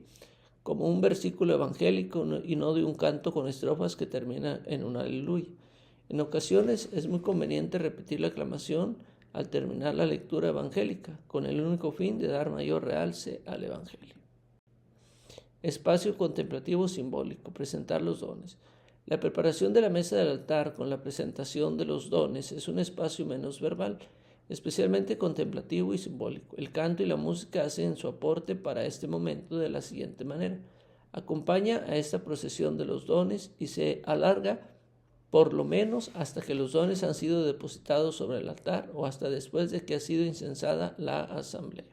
como un versículo evangélico y no de un canto con estrofas que termina en un aleluya. En ocasiones es muy conveniente repetir la aclamación al terminar la lectura evangélica, con el único fin de dar mayor realce al evangelio. Espacio contemplativo simbólico, presentar los dones. La preparación de la mesa del altar con la presentación de los dones es un espacio menos verbal, especialmente contemplativo y simbólico. El canto y la música hacen su aporte para este momento de la siguiente manera. Acompaña a esta procesión de los dones y se alarga por lo menos hasta que los dones han sido depositados sobre el altar o hasta después de que ha sido incensada la asamblea.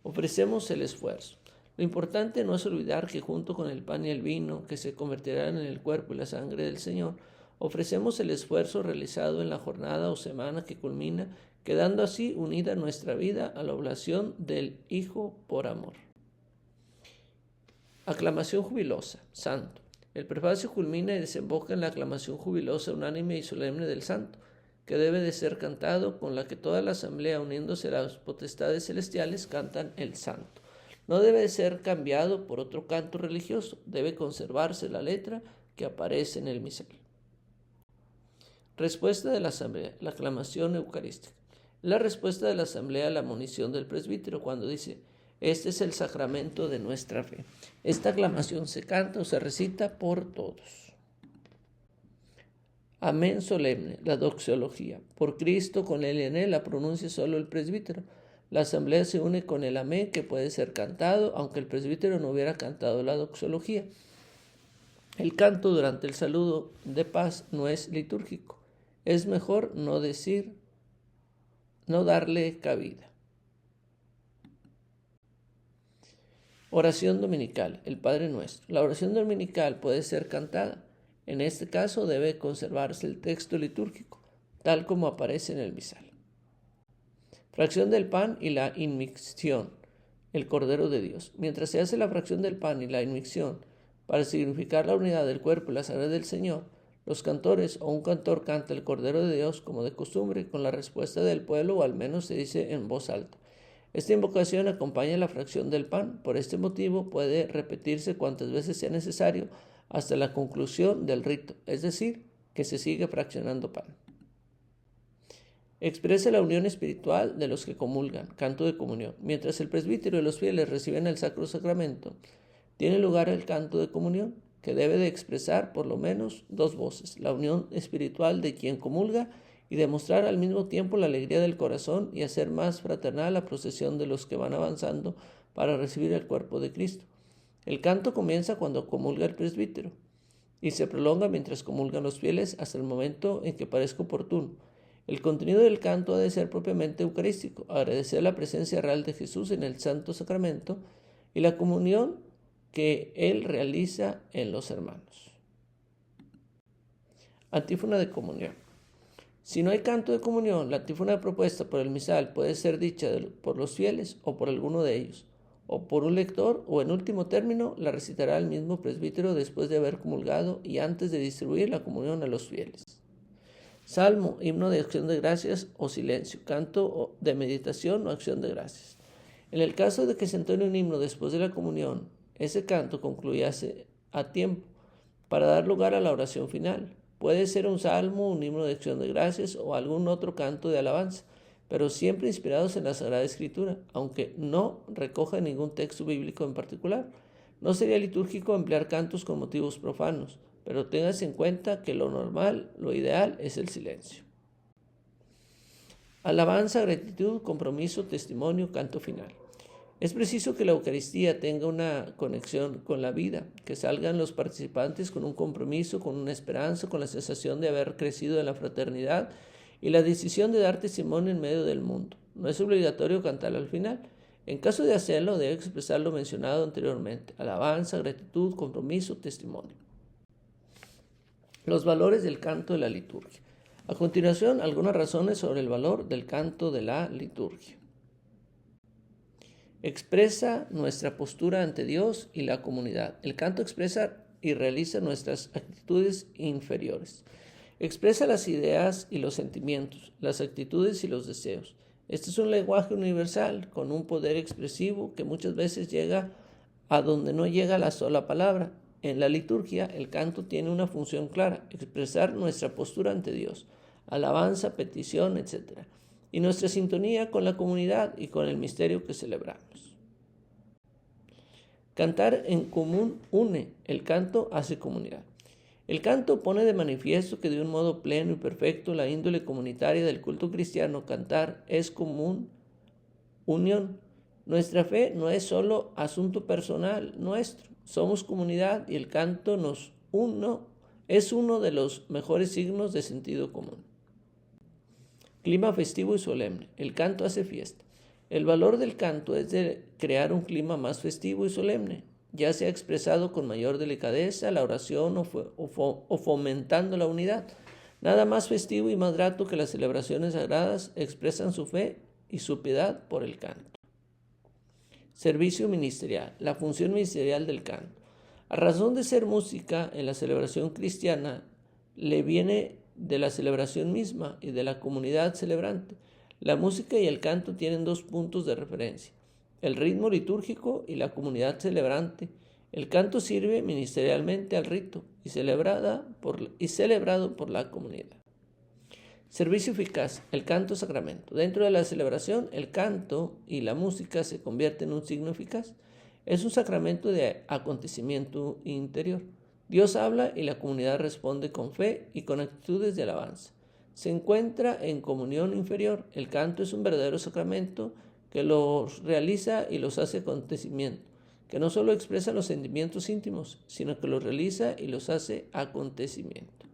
Ofrecemos el esfuerzo. Lo importante no es olvidar que junto con el pan y el vino, que se convertirán en el cuerpo y la sangre del Señor, ofrecemos el esfuerzo realizado en la jornada o semana que culmina, quedando así unida nuestra vida a la oblación del Hijo por amor. Aclamación jubilosa, santo. El prefacio culmina y desemboca en la aclamación jubilosa, unánime y solemne del santo, que debe de ser cantado, con la que toda la asamblea, uniéndose a las potestades celestiales, cantan el santo. No debe de ser cambiado por otro canto religioso, debe conservarse la letra que aparece en el misal. Respuesta de la asamblea, la aclamación eucarística. La respuesta de la asamblea a la monición del presbítero cuando dice: Este es el sacramento de nuestra fe. Esta aclamación se canta o se recita por todos. Amén solemne, la doxología. Por Cristo, con él y en él, la pronuncia solo el presbítero. La asamblea se une con el amén, que puede ser cantado, aunque el presbítero no hubiera cantado la doxología. El canto durante el saludo de paz no es litúrgico. Es mejor no darle cabida. Oración dominical, el Padre Nuestro. La oración dominical puede ser cantada. En este caso debe conservarse el texto litúrgico, tal como aparece en el misal. Fracción del pan y la inmixción, el Cordero de Dios. Mientras se hace la fracción del pan y la inmixción, para significar la unidad del cuerpo y la sangre del Señor, los cantores o un cantor canta el Cordero de Dios como de costumbre, con la respuesta del pueblo, o al menos se dice en voz alta. Esta invocación acompaña la fracción del pan. Por este motivo puede repetirse cuantas veces sea necesario hasta la conclusión del rito, es decir, que se sigue fraccionando pan. Expresa la unión espiritual de los que comulgan, canto de comunión. Mientras el presbítero y los fieles reciben el sacro sacramento, tiene lugar el canto de comunión, que debe de expresar por lo menos dos voces, la unión espiritual de quien comulga y demostrar al mismo tiempo la alegría del corazón y hacer más fraternal la procesión de los que van avanzando para recibir el cuerpo de Cristo. El canto comienza cuando comulga el presbítero y se prolonga mientras comulgan los fieles hasta el momento en que parezca oportuno. El contenido del canto ha de ser propiamente eucarístico, agradecer la presencia real de Jesús en el Santo Sacramento y la comunión que Él realiza en los hermanos. Antífona de comunión. Si no hay canto de comunión, la antífona propuesta por el misal puede ser dicha por los fieles o por alguno de ellos, o por un lector, o en último término la recitará el mismo presbítero después de haber comulgado y antes de distribuir la comunión a los fieles. Salmo, himno de acción de gracias o silencio, canto de meditación o acción de gracias. En el caso de que se entone un himno después de la comunión, ese canto concluyase a tiempo para dar lugar a la oración final. Puede ser un salmo, un himno de acción de gracias o algún otro canto de alabanza, pero siempre inspirados en la Sagrada Escritura, aunque no recoja ningún texto bíblico en particular. No sería litúrgico emplear cantos con motivos profanos, pero téngase en cuenta que lo normal, lo ideal es el silencio. Alabanza, gratitud, compromiso, testimonio, canto final. Es preciso que la Eucaristía tenga una conexión con la vida, que salgan los participantes con un compromiso, con una esperanza, con la sensación de haber crecido en la fraternidad y la decisión de dar testimonio en medio del mundo. No es obligatorio cantar al final. En caso de hacerlo, debe expresar lo mencionado anteriormente: alabanza, gratitud, compromiso, testimonio. Los valores del canto de la liturgia. A continuación, algunas razones sobre el valor del canto de la liturgia. Expresa nuestra postura ante Dios y la comunidad. El canto expresa y realiza nuestras actitudes inferiores. Expresa las ideas y los sentimientos, las actitudes y los deseos. Este es un lenguaje universal con un poder expresivo que muchas veces llega a donde no llega la sola palabra. En la liturgia, el canto tiene una función clara: expresar nuestra postura ante Dios, alabanza, petición, etc., y nuestra sintonía con la comunidad y con el misterio que celebramos. Cantar en común une, el canto hace comunidad. El canto pone de manifiesto que de un modo pleno y perfecto la índole comunitaria del culto cristiano. Cantar es común, unión. Nuestra fe no es solo asunto personal nuestro, somos comunidad y el canto es uno de los mejores signos de sentido común. Clima festivo y solemne. El canto hace fiesta. El valor del canto es de crear un clima más festivo y solemne, ya sea expresado con mayor delicadeza, la oración o fomentando la unidad. Nada más festivo y más grato que las celebraciones sagradas expresan su fe y su piedad por el canto. Servicio ministerial. La función ministerial del canto. A razón de ser música en la celebración cristiana, le viene de la celebración misma y de la comunidad celebrante. La música y el canto tienen dos puntos de referencia: el ritmo litúrgico y la comunidad celebrante. El canto sirve ministerialmente al rito y celebrado por la comunidad. Servicio eficaz, el canto sacramento. Dentro de la celebración, el canto y la música se convierten en un signo eficaz. Es un sacramento de acontecimiento interior. Dios habla y la comunidad responde con fe y con actitudes de alabanza. Se encuentra en comunión inferior. El canto es un verdadero sacramento que los realiza y los hace acontecimiento, que no solo expresa los sentimientos íntimos, sino que los realiza y los hace acontecimiento.